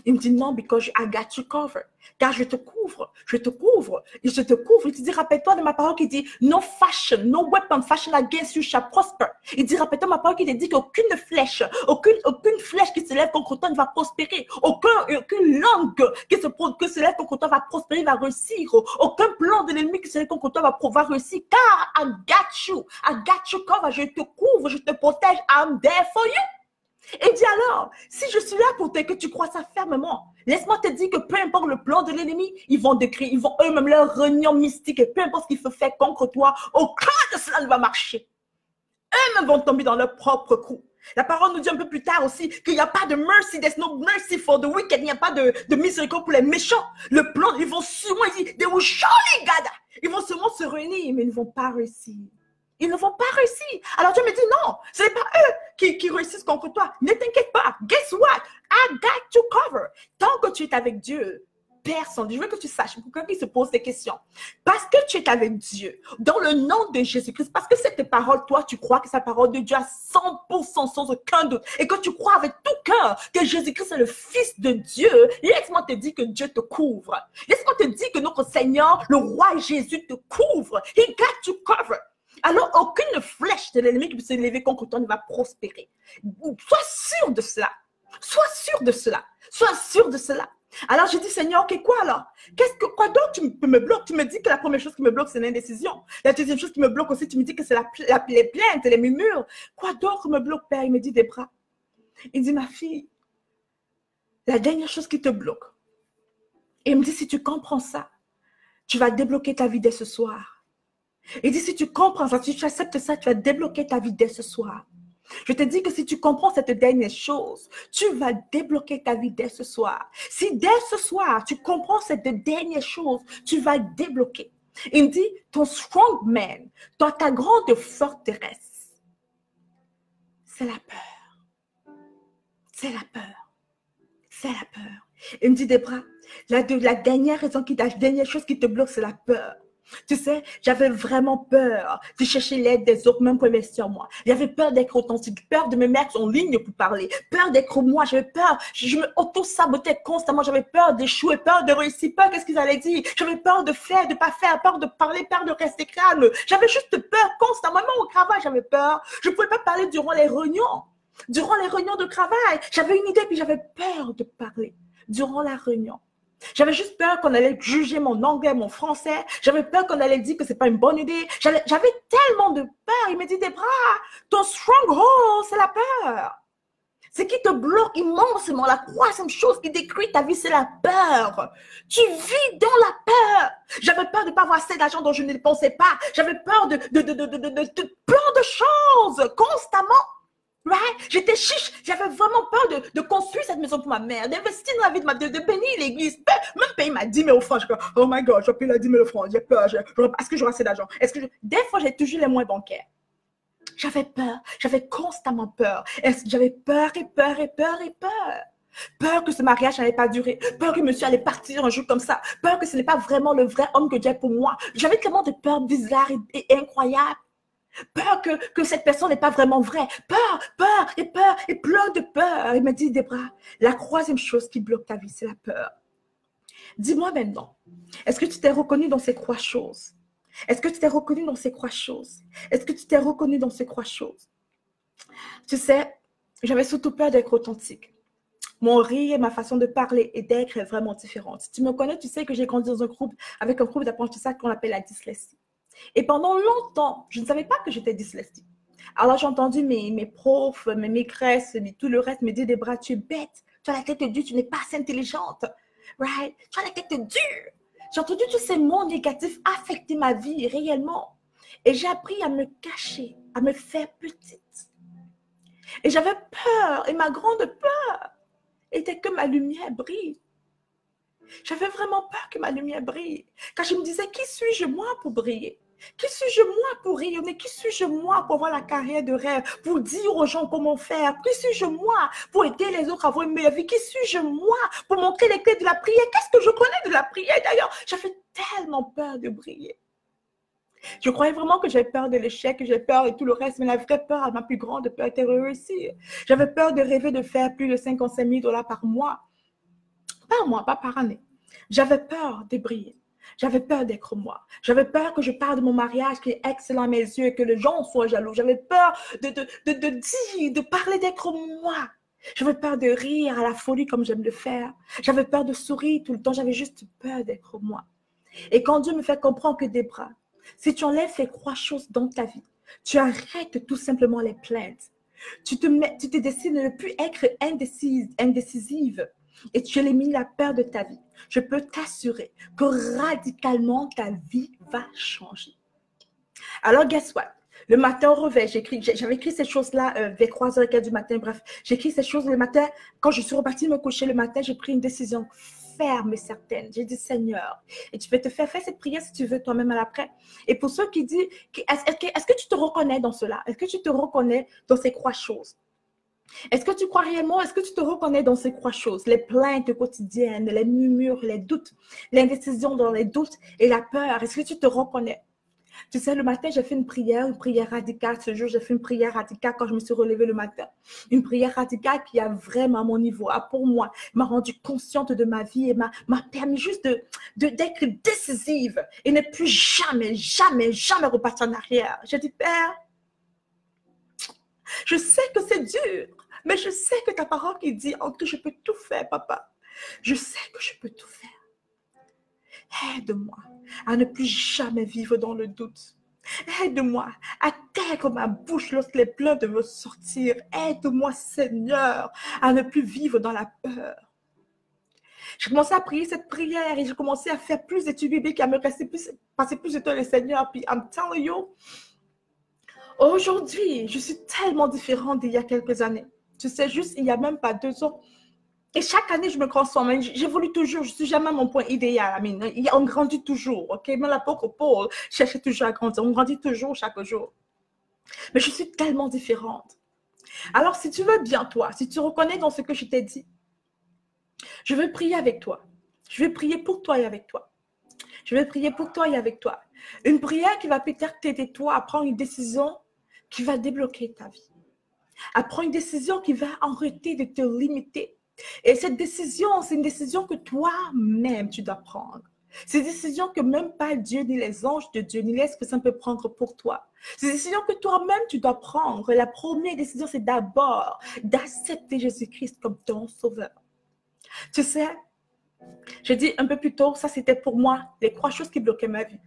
Speaker 1: Il me dit non, because I got you covered. Car je te couvre, je te couvre, et je te couvre. Il te dit, rappelle-toi de ma parole qui dit, no fashion, no weapon fashion against you shall prosper. Il dit, rappelle-toi ma parole qui te dit qu'aucune flèche, aucune flèche qui se lève contre toi ne va prospérer. Aucune langue qui se lève contre toi va prospérer, va réussir. Aucun plan de l'ennemi qui se lève contre toi va réussir. Car I got you covered. Je te couvre, je te protège. I'm there for you. Et dis alors, si je suis là pour que tu crois ça fermement, laisse-moi te dire que peu importe le plan de l'ennemi, ils vont décrire, ils vont eux-mêmes leur réunion mystique, et peu importe ce qu'il faut faire contre toi, aucun de cela ne va marcher. Eux-mêmes vont tomber dans leur propre coup. La parole nous dit un peu plus tard aussi qu'il n'y a pas de mercy, there's no mercy for the wicked, il n'y a pas de miséricorde pour les méchants. Le plan, ils vont sûrement, ils disent, they will surely gather. Ils vont sûrement se réunir, mais ils ne vont pas réussir. Ils ne vont pas réussir. Alors Dieu me dit non, ce n'est pas eux qui réussissent contre toi. Ne t'inquiète pas. Guess what? I got you covered. Tant que tu es avec Dieu, personne, je veux que tu saches, pour quelqu'un qui se pose des questions, parce que tu es avec Dieu, dans le nom de Jésus-Christ, parce que cette parole, toi, tu crois que c'est la parole de Dieu à 100% sans aucun doute, et que tu crois avec tout cœur que Jésus-Christ est le Fils de Dieu, laisse-moi te dire que Dieu te couvre. Laisse-moi te dire que notre Seigneur, le roi Jésus, te couvre. He got you covered. Alors, aucune flèche de l'ennemi qui peut se lever contre toi ne va prospérer. Sois sûr de cela. Sois sûr de cela. Sois sûr de cela. Alors, je dis, Seigneur, ok, quoi alors? Quoi d'autre tu me bloques? Tu me dis que la première chose qui me bloque, c'est l'indécision. La deuxième chose qui me bloque aussi, tu me dis que c'est les plaintes, les murmures. Quoi d'autre me bloque, Père? Il me dit, Debra. Il dit, ma fille, la dernière chose qui te bloque. Et il me dit, si tu comprends ça, tu vas débloquer ta vie dès ce soir. Il dit, si tu comprends ça, si tu acceptes ça, tu vas débloquer ta vie dès ce soir. Je te dis que si tu comprends cette dernière chose, tu vas débloquer ta vie dès ce soir. Si dès ce soir, tu comprends cette dernière chose, tu vas débloquer. Il dit, ton strong man, ta grande forteresse, c'est la peur. C'est la peur. C'est la peur. Il me dit, Debra, la dernière chose qui te bloque, c'est la peur. Tu sais, j'avais vraiment peur de chercher l'aide des autres, même pour investir en moi. J'avais peur d'être authentique, peur de me mettre en ligne pour parler, peur d'être moi. J'avais peur, je me auto-sabotais constamment. J'avais peur d'échouer, peur de réussir, peur qu'est-ce qu'ils allaient dire. J'avais peur de faire, de pas faire, peur de parler, peur de rester calme. J'avais juste peur constamment. Même au travail, j'avais peur. Je ne pouvais pas parler durant les réunions. Durant les réunions de travail, j'avais une idée, puis j'avais peur de parler durant la réunion. J'avais juste peur qu'on allait juger mon anglais, mon français. J'avais peur qu'on allait dire que c'est pas une bonne idée. J'avais tellement de peur. Il me dit, Debra, ton stronghold, c'est la peur. Ce qui te bloque immensément, la troisième chose qui détruit ta vie, c'est la peur. Tu vis dans la peur. J'avais peur de ne pas avoir assez d'argent dont je ne dépensais pas. J'avais peur de plein de choses constamment. Right? J'étais chiche. J'avais vraiment peur de construire cette maison pour ma mère, d'investir dans la vie de ma mère, de bénir l'église, même payer ma 10 000 francs. Je dis, oh my God, je vais payer la 10 000 francs. J'ai peur. Est-ce que j'aurai assez d'argent? Des fois, j'ai toujours les moins bancaires. J'avais peur. J'avais constamment peur. J'avais peur et peur et peur et peur. Peur que ce mariage n'allait pas durer. Peur que monsieur allait partir un jour comme ça. Peur que ce n'est pas vraiment le vrai homme que Dieu a pour moi. J'avais tellement de peurs bizarres et incroyables. Peur que cette personne n'est pas vraiment vraie. Peur et plein de peur. Il m'a dit, Debra, la troisième chose qui bloque ta vie, c'est la peur. Dis-moi maintenant, est-ce que tu t'es reconnu dans ces trois choses? Est-ce que tu t'es reconnu dans ces trois choses? Est-ce que tu t'es reconnu dans ces trois choses? Tu sais, j'avais surtout peur d'être authentique. Mon rire et ma façon de parler et d'être est vraiment différente. Si tu me connais, tu sais que j'ai grandi dans un groupe, avec un groupe d'apprentissage qu'on appelle la dyslexie. Et pendant longtemps, je ne savais pas que j'étais dyslexique. Alors, j'ai entendu mes profs, mes maîtresses, tout le reste me dire, Debra, tu es bête, tu as la tête dure, tu n'es pas assez intelligente. Right? Tu as la tête dure. J'ai entendu tous ces mots négatifs affecter ma vie réellement. Et j'ai appris à me cacher, à me faire petite. Et j'avais peur, et ma grande peur était que ma lumière brille. J'avais vraiment peur que ma lumière brille. Car je me disais, qui suis-je moi pour briller? Qui suis-je moi pour rayonner? Qui suis-je moi pour avoir la carrière de rêve? Pour dire aux gens comment faire? Qui suis-je moi pour aider les autres à avoir une meilleure vie? Qui suis-je moi pour montrer les clés de la prière? Qu'est-ce que je connais de la prière d'ailleurs? J'avais tellement peur de briller. Je croyais vraiment que j'avais peur de l'échec, que j'avais peur et tout le reste, mais la vraie peur, ma plus grande peur était de réussir. J'avais peur de rêver de faire plus de 55 000 $ par mois. Pas un mois, pas par année. J'avais peur de briller. J'avais peur d'être moi. J'avais peur que je parle de mon mariage qui est excellent à mes yeux et que les gens soient jaloux. J'avais peur de dire, de parler d'être moi. J'avais peur de rire à la folie comme j'aime le faire. J'avais peur de sourire tout le temps. J'avais juste peur d'être moi. Et quand Dieu me fait comprendre que Débra, si tu enlèves ces trois choses dans ta vie, tu arrêtes tout simplement les plaintes. Tu te décides de ne plus être indécisive et tu élimines la peur de ta vie. Je peux t'assurer que radicalement ta vie va changer. Alors, guess what? Le matin au réveil, j'avais écrit ces choses-là vers 3h15 du matin. Bref, j'ai écrit ces choses le matin. Quand je suis repartie me coucher le matin, j'ai pris une décision ferme et certaine. J'ai dit, Seigneur, et tu peux te faire cette prière si tu veux toi-même à l'après. Et pour ceux qui disent, est-ce que tu te reconnais dans cela? Est-ce que tu te reconnais dans ces trois choses? Est-ce que tu crois réellement? Est-ce que tu te reconnais dans ces trois choses? Les plaintes quotidiennes, les murmures, les doutes, l'indécision dans les doutes et la peur. Est-ce que tu te reconnais? Tu sais, le matin, j'ai fait une prière radicale. Ce jour, j'ai fait une prière radicale quand je me suis relevée le matin. Une prière radicale qui a vraiment mon niveau, pour moi, m'a rendue consciente de ma vie et m'a permis juste d'être décisive et ne plus jamais, jamais, jamais repartir en arrière. J'ai dit, Père, je sais que c'est dur, mais je sais que ta parole qui dit que je peux tout faire, papa. Je sais que je peux tout faire. Aide-moi à ne plus jamais vivre dans le doute. Aide-moi à taire ma bouche lorsque les plaintes veulent sortir. Aide-moi, Seigneur, à ne plus vivre dans la peur. J'ai commencé à prier cette prière et j'ai commencé à faire plus d'études bibliques, à me passer plus de temps le Seigneur. Puis, I'm telling you, aujourd'hui, je suis tellement différente d'il y a quelques années. Tu sais, juste il n'y a même pas 2 ans. Et chaque année, je me transforme. J'évolue toujours. Je ne suis jamais à mon point idéal. On grandit toujours. OK? Même l'apôtre Paul cherchait toujours à grandir. On grandit toujours chaque jour. Mais je suis tellement différente. Alors, si tu veux bien, toi, si tu reconnais dans ce que je t'ai dit, je veux prier avec toi. Je vais prier pour toi et avec toi. Je vais prier pour toi et avec toi. Une prière qui va peut-être t'aider, toi, à prendre une décision qui va débloquer ta vie. À prendre une décision qui va arrêter de te limiter. Et cette décision, c'est une décision que toi-même, tu dois prendre. C'est une décision que même pas Dieu, ni les anges de Dieu, ni l'Esprit Saint peut prendre pour toi. C'est une décision que toi-même, tu dois prendre. La première décision, c'est d'abord d'accepter Jésus-Christ comme ton sauveur. Tu sais, je dis un peu plus tôt, ça c'était pour moi les 3 choses qui bloquaient ma vie.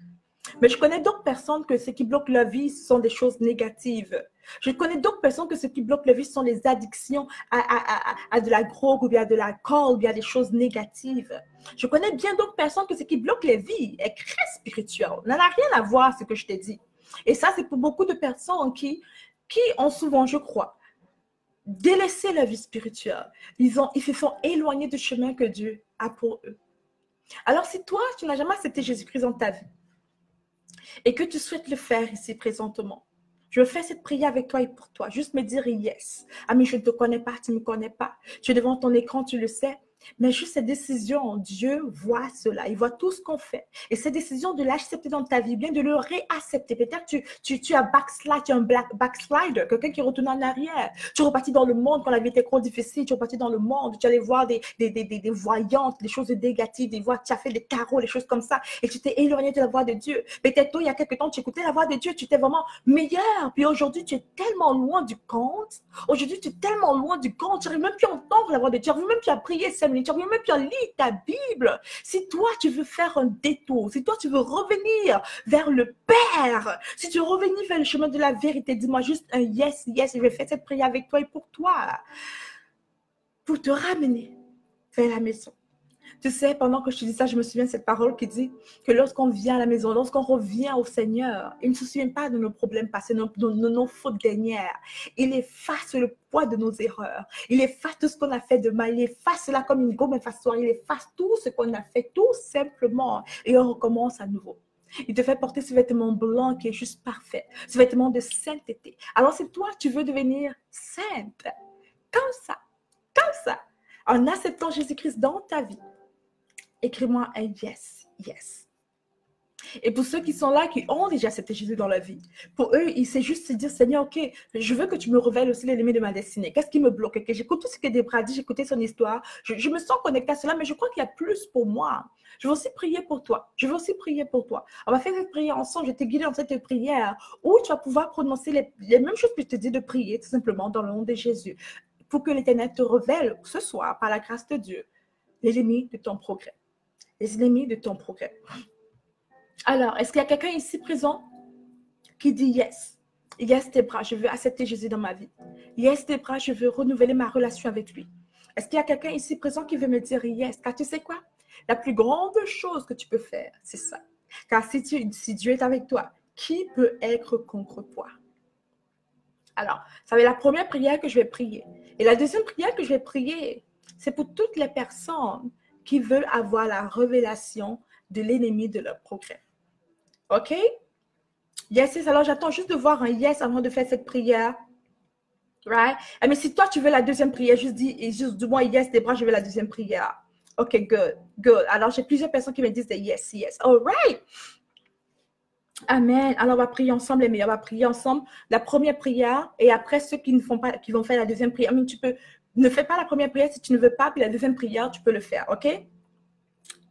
Speaker 1: Mais je connais d'autres personnes que ce qui bloque leur vie sont des choses négatives. Je connais d'autres personnes que ce qui bloque leur vie sont les addictions à de la drogue ou bien à de l'alcool ou bien à des choses négatives. Je connais bien d'autres personnes que ce qui bloque les vies est très spirituel. Ça n'a rien à voir avec ce que je t'ai dit. Et ça, c'est pour beaucoup de personnes qui ont souvent, je crois, délaissé leur vie spirituelle. Ils se sont éloignés du chemin que Dieu a pour eux. Alors, si toi, tu n'as jamais accepté Jésus-Christ dans ta vie, et que tu souhaites le faire ici présentement, je fais cette prière avec toi et pour toi. Juste me dire yes. Ami, je ne te connais pas, tu ne me connais pas. Tu es devant ton écran, tu le sais. Mais juste cette décision, Dieu voit cela. Il voit tout ce qu'on fait. Et cette décision de l'accepter dans ta vie, bien de le réaccepter. Peut-être tu as backslide, tu es un backslider, quelqu'un qui retourne en arrière. Tu es reparti dans le monde quand la vie était trop difficile. Tu es reparti dans le monde. Tu allais voir des voyantes, des choses négatives, des voix, tu as fait des tarots, des choses comme ça. Et tu t'es éloigné de la voix de Dieu. Peut-être toi, il y a quelque temps, tu écoutais la voix de Dieu. Tu étais vraiment meilleur. Puis aujourd'hui, tu es tellement loin du compte. Aujourd'hui, tu es tellement loin du compte. Tu n'arrives même plus à entendre la voix de Dieu. Tu n'arrives même plus à prier 5 minutes. Tu n'arrives même plus à lire ta Bible. Si toi, tu veux faire un détour, si toi, tu veux revenir vers le Père, si tu veux revenir vers le chemin de la vérité, dis-moi juste un yes, yes. Je vais faire cette prière avec toi et pour toi. Pour te ramener vers la maison. Tu sais, pendant que je te dis ça, je me souviens de cette parole qui dit que lorsqu'on vient à la maison, lorsqu'on revient au Seigneur, il ne se souvient pas de nos problèmes passés, de nos fautes dernières. Il efface le poids de nos erreurs. Il efface tout ce qu'on a fait de mal. Il efface cela comme une gomme effaçoire. Il efface tout ce qu'on a fait tout simplement. Et on recommence à nouveau. Il te fait porter ce vêtement blanc qui est juste parfait. Ce vêtement de sainteté. Alors si toi, tu veux devenir sainte, comme ça, en acceptant Jésus-Christ dans ta vie, écris-moi un yes, yes. Et pour ceux qui sont là, qui ont déjà accepté Jésus dans leur vie, pour eux, c'est juste se dire, Seigneur, ok, je veux que tu me révèles aussi l'ennemi de ma destinée. Qu'est-ce qui me bloque? Okay, j'écoute tout ce que Débra dit, j'ai écouté son histoire. Je me sens connectée à cela, mais je crois qu'il y a plus pour moi. Je veux aussi prier pour toi. Je veux aussi prier pour toi. On va faire cette prière ensemble. Je t'ai guidé dans cette prière où tu vas pouvoir prononcer les mêmes choses que je te dis de prier, tout simplement, dans le nom de Jésus, pour que l'Éternel te révèle ce soir, par la grâce de Dieu, l'ennemi de ton progrès. Les ennemis de ton progrès. Alors, est-ce qu'il y a quelqu'un ici présent qui dit yes? Yes, Débra, je veux accepter Jésus dans ma vie. Yes, Débra, je veux renouveler ma relation avec lui. Est-ce qu'il y a quelqu'un ici présent qui veut me dire yes? Car tu sais quoi? La plus grande chose que tu peux faire, c'est ça. Car si Dieu est avec toi, qui peut être contre toi? Alors, ça va être la première prière que je vais prier. Et la deuxième prière que je vais prier, c'est pour toutes les personnes qui veulent avoir la révélation de l'ennemi de leur progrès. OK? Yes, yes. Alors j'attends juste de voir un yes avant de faire cette prière. Right? Mais si toi, tu veux la deuxième prière, juste dis-moi yes, Débra, je veux la deuxième prière. OK, good, good. Alors, j'ai plusieurs personnes qui me disent yes, yes. All right. Amen. Alors, on va prier ensemble, les meilleurs. On va prier ensemble la première prière et après, ceux qui ne font pas, qui vont faire la deuxième prière. Mais ne fais pas la première prière si tu ne veux pas, puis la deuxième prière, tu peux le faire. OK?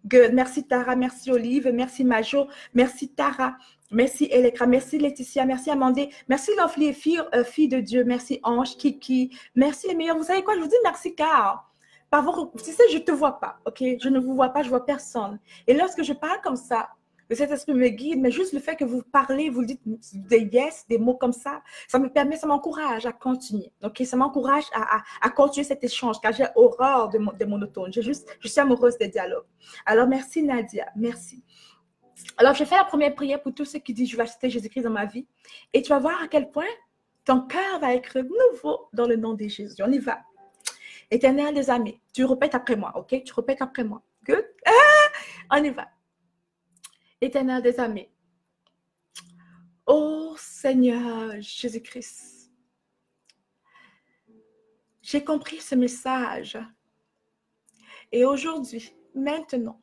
Speaker 1: Good. Merci Tara, merci Olive, merci Majo, merci Tara, merci Elekra, merci Laetitia, merci Amandé, merci Lovely, fille de Dieu, merci Ange, Kiki, merci les meilleurs. Vous savez quoi, je vous dis merci car, tu sais, je ne te vois pas, ok? Je ne vous vois pas, je vois personne. Et lorsque je parle comme ça, le Saint-Esprit me guide, mais juste le fait que vous parlez, vous dites des yes, des mots comme ça ça m'encourage à continuer. Ok, ça m'encourage à continuer cet échange, car j'ai horreur des monotones. Je suis amoureuse des dialogues. Alors, merci Nadia, merci. Alors, je fais la première prière pour tous ceux qui disent, je vais accepter Jésus-Christ dans ma vie. Et tu vas voir à quel point ton cœur va être nouveau dans le nom de Jésus. On y va. Éternel des amis, tu répètes après moi, ok? Tu répètes après moi. Good? On y va. Éternel des amis. Oh Seigneur Jésus-Christ, j'ai compris ce message et aujourd'hui, maintenant,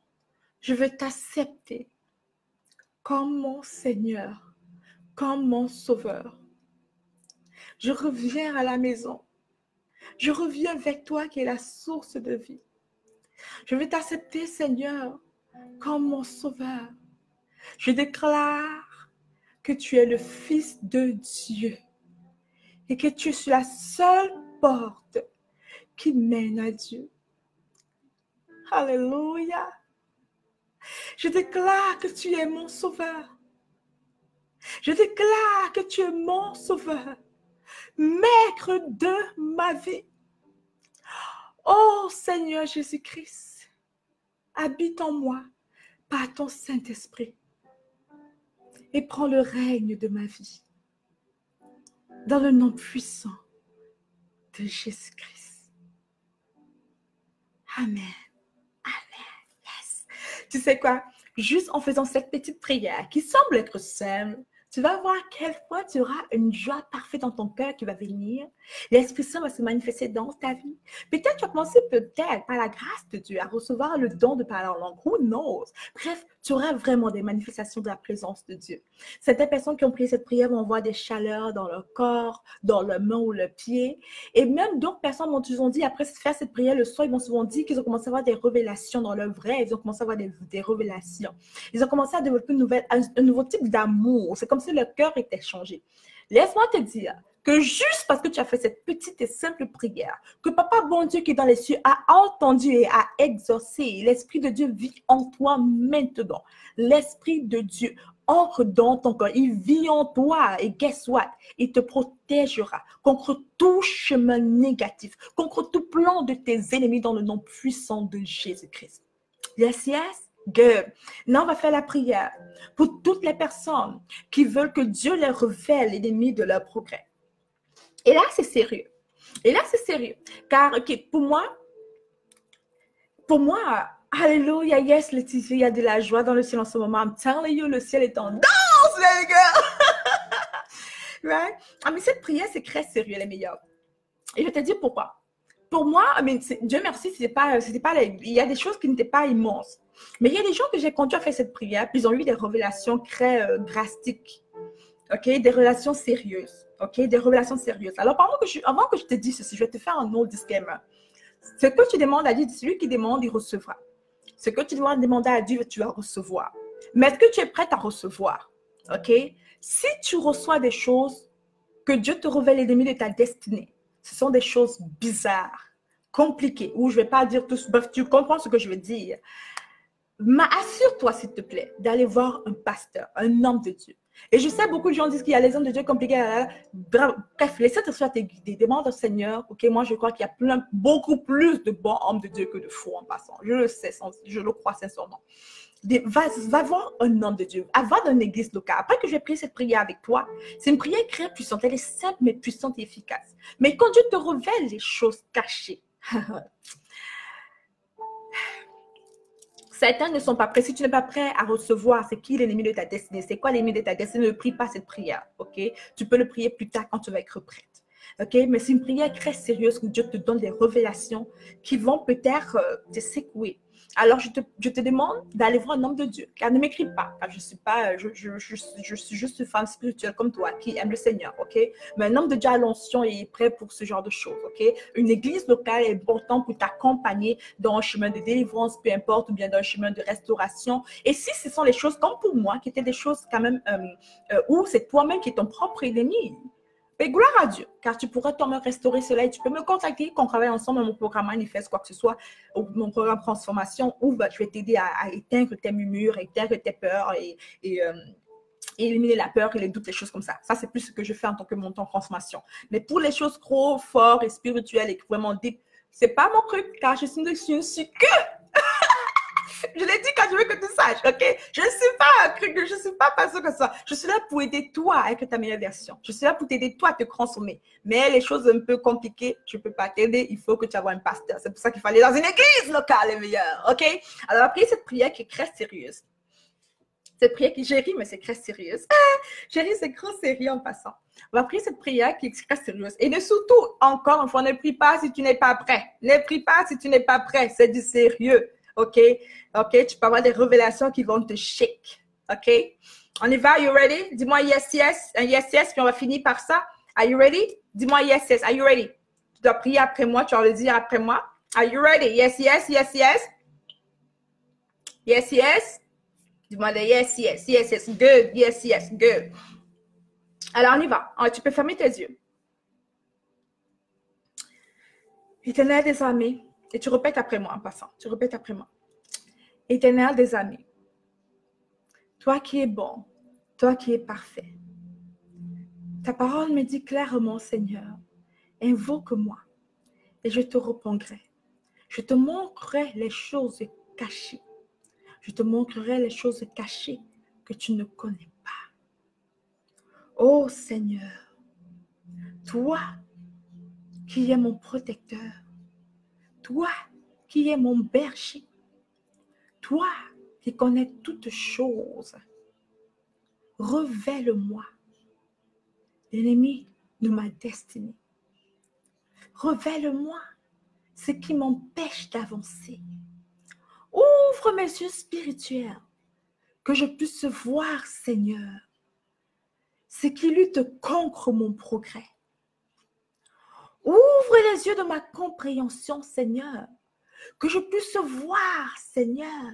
Speaker 1: je veux t'accepter comme mon Seigneur, comme mon Sauveur. Je reviens à la maison. Je reviens vers toi qui est la source de vie. Je veux t'accepter, Seigneur, comme mon Sauveur. Je déclare que tu es le Fils de Dieu et que tu es sur la seule porte qui mène à Dieu. Alléluia. Je déclare que tu es mon Sauveur. Je déclare que tu es mon Sauveur, maître de ma vie. Oh Seigneur Jésus-Christ, habite en moi par ton Saint-Esprit et prends le règne de ma vie. Dans le nom puissant de Jésus-Christ. Amen. Amen. Yes. Tu sais quoi? Juste en faisant cette petite prière qui semble être simple, tu vas voir à quel point tu auras une joie parfaite dans ton cœur qui va venir. L'Esprit Saint va se manifester dans ta vie. Peut-être tu vas commencer par la grâce de Dieu à recevoir le don de parler en langue. Who knows? Bref, tu auras vraiment des manifestations de la présence de Dieu. Certaines personnes qui ont prié cette prière vont voir des chaleurs dans leur corps, dans leurs mains ou leurs pieds. Et même d'autres personnes m'ont dit, après faire cette prière le soir, ils m'ont souvent dit qu'ils ont commencé à avoir des révélations dans leur rêve. Ils ont commencé à avoir des révélations. Ils ont commencé à développer un nouveau type d'amour. C'est comme si leur cœur était changé. Laisse-moi te dire que juste parce que tu as fait cette petite et simple prière, que Papa bon Dieu qui est dans les cieux a entendu et a exaucé, l'Esprit de Dieu vit en toi maintenant. L'Esprit de Dieu entre dans ton corps, il vit en toi et guess what? Il te protégera contre tout chemin négatif, contre tout plan de tes ennemis dans le nom puissant de Jésus-Christ. Yes, yes. Good. Là, on va faire la prière pour toutes les personnes qui veulent que Dieu les révèle l'ennemi de leur progrès. Et là, c'est sérieux. Car, ok, pour moi, alléluia, yes, Laetitia, il y a de la joie dans le ciel en ce moment. I'm telling you, le ciel est en danse, les gars. Right? Mais cette prière, c'est très sérieux, les meilleurs. Et je vais te dire pourquoi. Pour moi, Dieu merci, il y a des choses qui n'étaient pas immenses. Mais il y a des gens que j'ai conduits à faire cette prière, puis ils ont eu des révélations très drastiques. OK? Des relations sérieuses. OK? Des relations sérieuses. Alors, avant que je te dise ceci, je vais te faire un autre disclaimer. Ce que tu demandes à Dieu, celui qui demande, il recevra. Ce que tu dois demander à Dieu, tu vas recevoir. Mais est-ce que tu es prête à recevoir? OK? Si tu reçois des choses que Dieu te révèle les limites de ta destinée, ce sont des choses bizarres, compliquées, ou je ne vais pas dire tout, bref, tu comprends ce que je veux dire. Mais assure-toi, s'il te plaît, d'aller voir un pasteur, un homme de Dieu. Et je sais, beaucoup de gens disent qu'il y a les hommes de Dieu compliqués. Bref, laisse toi te guider. Demande au Seigneur. Ok, moi, je crois qu'il y a beaucoup plus de bons hommes de Dieu que de faux en passant. Je le sais, je le crois sincèrement. Va voir un homme de Dieu. Va dans une église locale. Après que je vais prier cette prière avec toi, c'est une prière très puissante. Elle est simple, mais puissante et efficace. Mais quand Dieu te révèle les choses cachées, certains ne sont pas prêts. Si tu n'es pas prêt à recevoir, c'est qui l'ennemi de ta destinée? C'est quoi l'ennemi de ta destinée? Ne prie pas cette prière, ok? Tu peux le prier plus tard quand tu vas être prête, ok? Mais c'est une prière très sérieuse où Dieu te donne des révélations qui vont peut-être te secouer. Alors, je te demande d'aller voir un homme de Dieu, car ne m'écris pas, car je suis juste une femme spirituelle comme toi qui aime le Seigneur, ok? Mais un homme de Dieu à l'onction est prêt pour ce genre de choses, ok? Une église locale est importante pour t'accompagner dans un chemin de délivrance, peu importe, ou bien dans un chemin de restauration. Et si ce sont les choses comme pour moi, qui étaient des choses quand même où c'est toi-même qui es ton propre ennemi, mais gloire à Dieu, car tu pourras toi-même restaurer cela et tu peux me contacter, qu'on travaille ensemble dans mon programme Manifeste, quoi que ce soit, ou mon programme Transformation, où je vais t'aider à éteindre tes murmures, éteindre tes peurs et éliminer la peur et les doutes, les choses comme ça. Ça, c'est plus ce que je fais en tant que montant en transformation. Mais pour les choses trop fortes et spirituelles et vraiment deep, c'est pas mon truc, car je suis que je l'ai dit quand je veux que tu saches, ok? Je ne suis pas un truc, je ne suis pas pasteur que ça. Je suis là pour aider toi à être ta meilleure version. Je suis là pour t'aider toi à te transformer. Mais les choses un peu compliquées, je ne peux pas t'aider. Il faut que tu aies un pasteur. C'est pour ça qu'il fallait dans une église locale, les meilleurs, ok? Alors après cette prière qui est très sérieuse. Cette prière qui, j'ai ri, mais c'est très sérieuse. J'ai ri, c'est grand sérieux en passant. On va prier cette prière qui est très sérieuse. Et de surtout, encore une fois, ne prie pas si tu n'es pas prêt. Ne prie pas si tu n'es pas prêt. C'est du sérieux. OK? OK? Tu peux avoir des révélations qui vont te shake. OK? On y va? Are you ready? Dis-moi yes, yes. Un yes, yes, puis on va finir par ça. Are you ready? Dis-moi yes, yes. Are you ready? Tu dois prier après moi. Tu vas le dire après moi. Are you ready? Yes, yes, yes, yes. Yes, yes. Dis-moi le yes, yes, yes, yes. Good. Yes, yes, good. Alors, on y va. Tu peux fermer tes yeux. Éternel des armées. Et tu répètes après moi en passant. Tu répètes après moi. Éternel des armées. Toi qui es bon. Toi qui es parfait. Ta parole me dit clairement, Seigneur, invoque-moi et je te répondrai. Je te montrerai les choses cachées. Je te montrerai les choses cachées que tu ne connais pas. Oh Seigneur, toi qui es mon protecteur, toi qui es mon berger, toi qui connais toutes choses, révèle-moi l'ennemi de ma destinée. Révèle-moi ce qui m'empêche d'avancer. Ouvre mes yeux spirituels, que je puisse voir, Seigneur, ce qui lutte contre mon progrès. Ouvre les yeux de ma compréhension, Seigneur, que je puisse voir, Seigneur,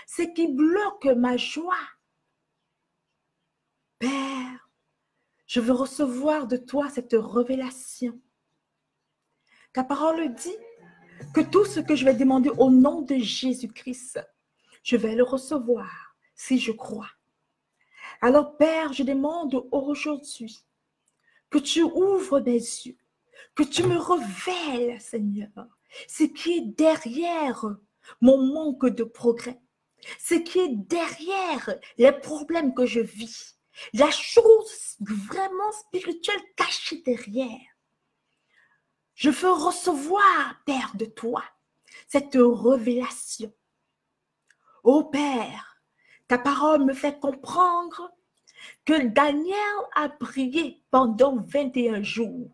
Speaker 1: ce qui bloque ma joie. Père, je veux recevoir de toi cette révélation. Ta parole dit que tout ce que je vais demander au nom de Jésus-Christ, je vais le recevoir si je crois. Alors, Père, je demande aujourd'hui que tu ouvres mes yeux, que tu me révèles, Seigneur, ce qui est derrière mon manque de progrès, ce qui est derrière les problèmes que je vis, la chose vraiment spirituelle cachée derrière. Je veux recevoir, Père, de toi, cette révélation. Ô Père, ta parole me fait comprendre que Daniel a prié pendant 21 jours.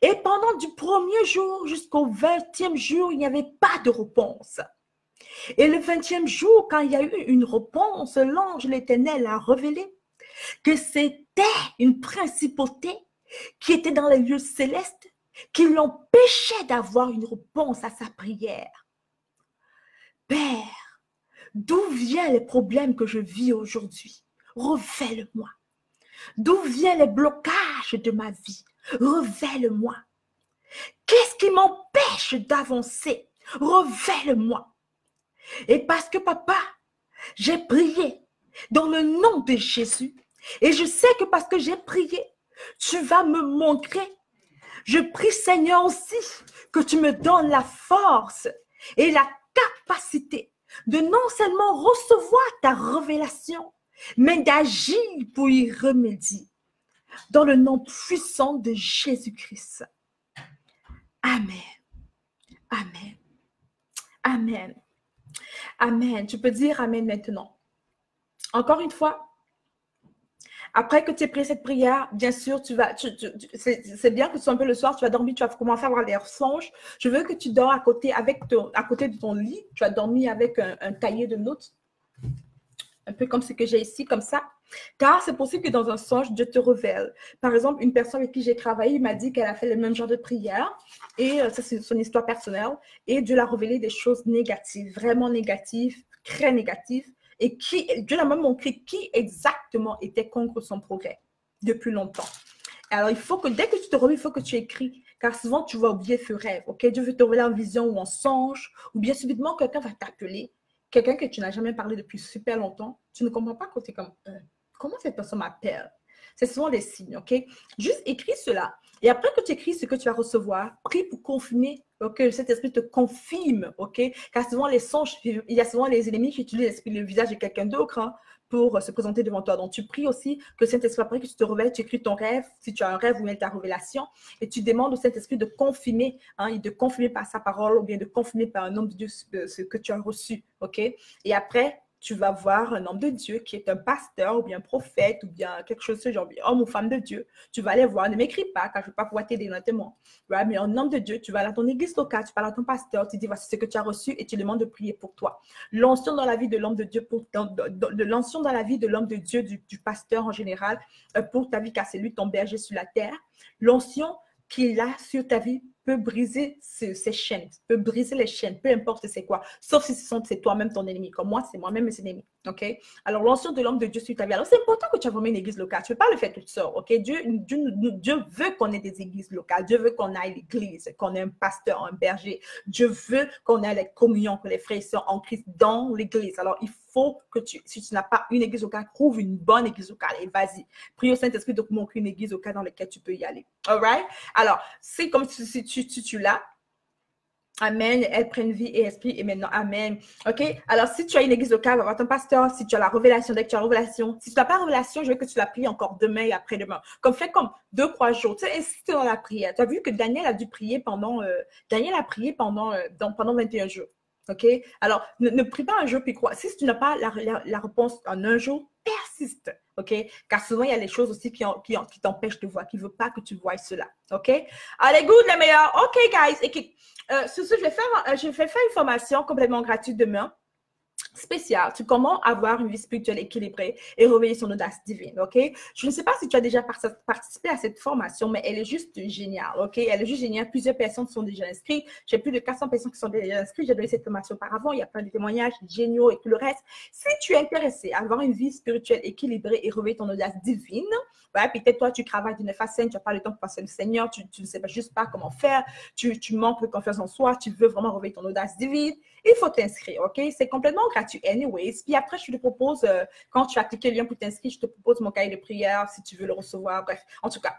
Speaker 1: Et pendant du premier jour jusqu'au 20e jour, il n'y avait pas de réponse. Et le 20e jour, quand il y a eu une réponse, l'ange de l'Éternel a révélé que c'était une principauté qui était dans les lieux célestes, qui l'empêchait d'avoir une réponse à sa prière. Père, d'où viennent les problèmes que je vis aujourd'hui? Révèle-moi. D'où viennent les blocages de ma vie? Révèle-moi. Qu'est-ce qui m'empêche d'avancer? Révèle-moi. Et parce que papa, j'ai prié dans le nom de Jésus. Et je sais que parce que j'ai prié, tu vas me montrer. Je prie, Seigneur, aussi que tu me donnes la force et la capacité de non seulement recevoir ta révélation, mais d'agir pour y remédier. Dans le nom puissant de Jésus-Christ. Amen. Amen. Amen. Amen. Tu peux dire Amen maintenant. Encore une fois, après que tu aies prié cette prière, bien sûr, c'est bien que tu sois un peu le soir, tu vas dormir, tu vas commencer à avoir des songes. Je veux que tu dors à côté de ton lit. Tu vas dormir avec un cahier de notes, un peu comme ce que j'ai ici, comme ça. Car c'est possible que dans un songe, Dieu te révèle. Par exemple, une personne avec qui j'ai travaillé m'a dit qu'elle a fait le même genre de prière. Et ça, c'est son histoire personnelle. Et Dieu l'a révélé des choses négatives, vraiment négatives, très négatives. Et Dieu l'a même montré qui exactement était contre son progrès depuis longtemps. Alors, il faut que, dès que tu te réveilles, il faut que tu écris. Car souvent, tu vas oublier ce rêve. Ok, Dieu veut te révéler en vision ou en songe. Ou bien subitement, quelqu'un va t'appeler. Quelqu'un que tu n'as jamais parlé depuis super longtemps. Tu ne comprends pas quand tu es comme... comment cette personne m'appelle? C'est souvent des signes, ok? Juste écris cela. Et après que tu écris ce que tu vas recevoir, prie pour confirmer que cet esprit te confirme, ok? Car souvent les songes, il y a souvent les ennemis qui utilisent le visage de quelqu'un d'autre hein, pour se présenter devant toi. Donc, tu pries aussi que le Saint-Esprit, après que tu te réveilles, tu écris ton rêve, si tu as un rêve ou bien ta révélation, et tu demandes au Saint-Esprit de confirmer, hein, et de confirmer par sa parole ou bien de confirmer par un nom de Dieu ce que tu as reçu, ok? Et après, tu vas voir un homme de Dieu qui est un pasteur ou bien un prophète ou bien quelque chose de ce genre, homme ou femme de Dieu. Tu vas aller voir, ne m'écris pas car je ne vais pas pouvoir t'aider notamment. Ouais, mais un homme de Dieu, tu vas à ton église locale, tu parles à ton pasteur, tu dis voici ce que tu as reçu et tu demandes de prier pour toi. L'onction dans la vie de l'homme de Dieu, l'onction dans la vie de l'homme de Dieu, du pasteur en général, pour ta vie car c'est lui ton berger sur la terre. L'onction qu'il a sur ta vie peut briser ces chaînes, peut briser les chaînes, peu importe c'est quoi, sauf si c'est toi-même ton ennemi, comme moi, c'est moi-même mes ennemis, ok? Alors, l'onction de l'homme de Dieu sur ta vie. Alors, c'est important que tu aies vraiment une église locale, tu ne peux pas le faire toute seule, ok? Dieu veut qu'on ait des églises locales, Dieu veut qu'on aille à l'église, qu'on ait un pasteur, un berger, Dieu veut qu'on ait les communions, que les frères et sœurs en Christ dans l'église. Alors, il faut que si tu n'as pas une église locale, trouve une bonne église locale et vas-y. Prie au Saint-Esprit de te montrer une église locale dans laquelle tu peux y aller. All right? Alors, c'est comme si tu l'as. Amen. Elles prennent vie et esprit et maintenant, amen. OK? Alors, si tu as une église locale, va voir ton pasteur. Si tu as la révélation, dès que tu as la révélation. Si tu n'as pas la révélation, je veux que tu la pries encore demain et après-demain. Fais comme 2-3 jours. Tu sais, insiste dans la prière. Tu as vu que Daniel a dû prier pendant 21 jours. OK? Alors, ne prie pas un jour puis crois. Si tu n'as pas la réponse en un jour, persiste. OK? Car souvent, il y a les choses aussi qui t'empêchent de voir, qui ne veulent pas que tu vois cela. OK? Allez, good, les meilleurs. OK, guys. Okay. Sur ce, je vais faire une formation complètement gratuite demain. Spécial sur comment avoir une vie spirituelle équilibrée et réveiller son audace divine, ok? Je ne sais pas si tu as déjà participé à cette formation, mais elle est juste géniale, ok? Elle est juste géniale. Plusieurs personnes sont déjà inscrites. J'ai plus de 400 personnes qui sont déjà inscrites. J'ai donné cette formation auparavant. Il y a plein de témoignages géniaux et tout le reste. Si tu es intéressé à avoir une vie spirituelle équilibrée et réveiller ton audace divine, ouais, peut-être toi, tu travailles de 9 à 5, tu n'as pas le temps pour passer le Seigneur, tu ne sais pas juste pas comment faire, tu manques de confiance en soi, tu veux vraiment réveiller ton audace divine, il faut t'inscrire, ok? C'est complètement gratuit anyways. Puis après, je te propose, quand tu as cliqué le lien pour t'inscrire, je te propose mon cahier de prière si tu veux le recevoir. Bref, en tout cas,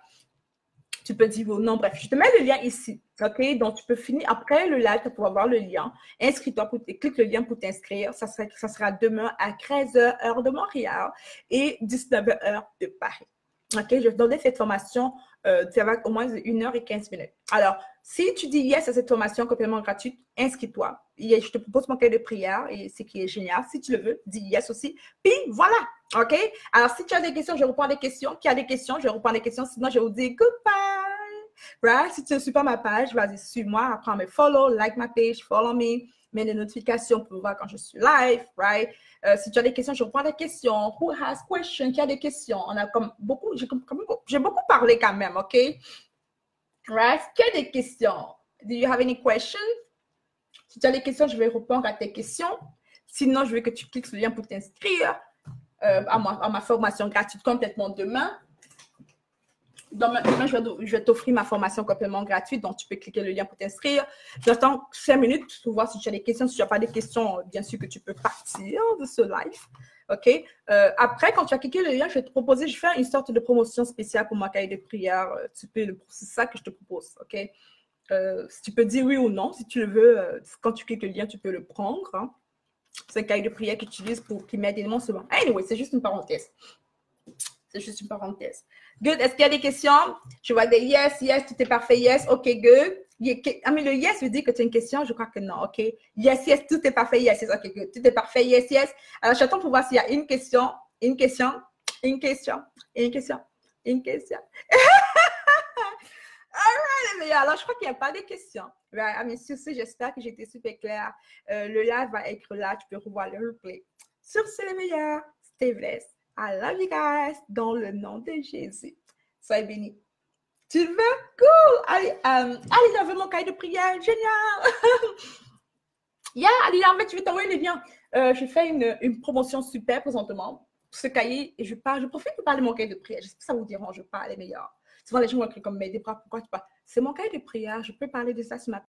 Speaker 1: tu peux dire non. Bref, je te mets le lien ici, ok? Donc, tu peux finir après le live, tu vas pouvoir voir le lien. Inscris-toi, clique le lien pour t'inscrire. Ça sera demain à 13h, heure de Montréal et 19h, heure de Paris. OK, je vais te donner cette formation, ça va au moins 1h15. Alors, si tu dis yes à cette formation complètement gratuite, inscris-toi. Je te propose mon cahier de prière et c'est qui est génial. Si tu le veux, dis yes aussi. Puis voilà, OK? Alors, si tu as des questions, je réponds à des questions. Qui a des questions, je réponds à des questions. Sinon, je vous dis goodbye. Right? Si tu ne suis pas ma page, vas-y, suis-moi, apprends à me follow, like ma page, follow me. mets des notifications pour voir quand je suis live, right? Si tu as des questions, je reprends les questions. Who has questions? Qui a des questions? On a comme beaucoup, j'ai beaucoup parlé quand même, OK? Right? Qui a des questions? Do you have any questions? Si tu as des questions, je vais répondre à tes questions. Sinon, je veux que tu cliques sur le lien pour t'inscrire à ma formation gratuite complètement demain. Demain, je vais t'offrir ma formation complètement gratuite, donc tu peux cliquer le lien pour t'inscrire. J'attends 5 minutes pour voir si tu as des questions. Si tu n'as pas de questions, bien sûr que tu peux partir de ce live. OK? Après, quand tu as cliqué le lien, je vais te proposer, je fais une sorte de promotion spéciale pour ma cahier de prière. C'est ça que je te propose. OK? Si tu peux dire oui ou non, si tu le veux, quand tu cliques le lien, tu peux le prendre. Hein. C'est un cahier de prière que tu utilises qui m'aide énormément souvent. Anyway, c'est juste une parenthèse. C'est juste une parenthèse. Good. Est-ce qu'il y a des questions? Je vois des yes, yes, tout est parfait, yes. OK, good. Mais le yes veut dire que tu as une question? Je crois que non. OK. Yes, yes, tout est parfait, yes, yes. OK, good. Tout est parfait, yes, yes. Alors, j'attends pour voir s'il y a une question, une question, une question, une question, une question. All right, alors, je crois qu'il n'y a pas de questions. Right. Mais sur ce, j'espère que j'ai été super claire. Le live va être là. Tu peux revoir le replay. Sur ce, les meilleurs. Stay blessed. I love you guys. Dans le nom de Jésus. Soyez bénis. Tu le veux? Cool. Allez, allez, j'avais mon cahier de prière. Génial. Yeah, allez, en fait, je vais t'envoyer les liens. Je fais une promotion super présentement. Ce cahier, et je profite de parler de mon cahier de prière. J'espère que ça vous dérange pas, les meilleurs. Souvent, les gens vont écrire comme, mais Débora, pourquoi tu parles? C'est mon cahier de prière. Je peux parler de ça ce matin.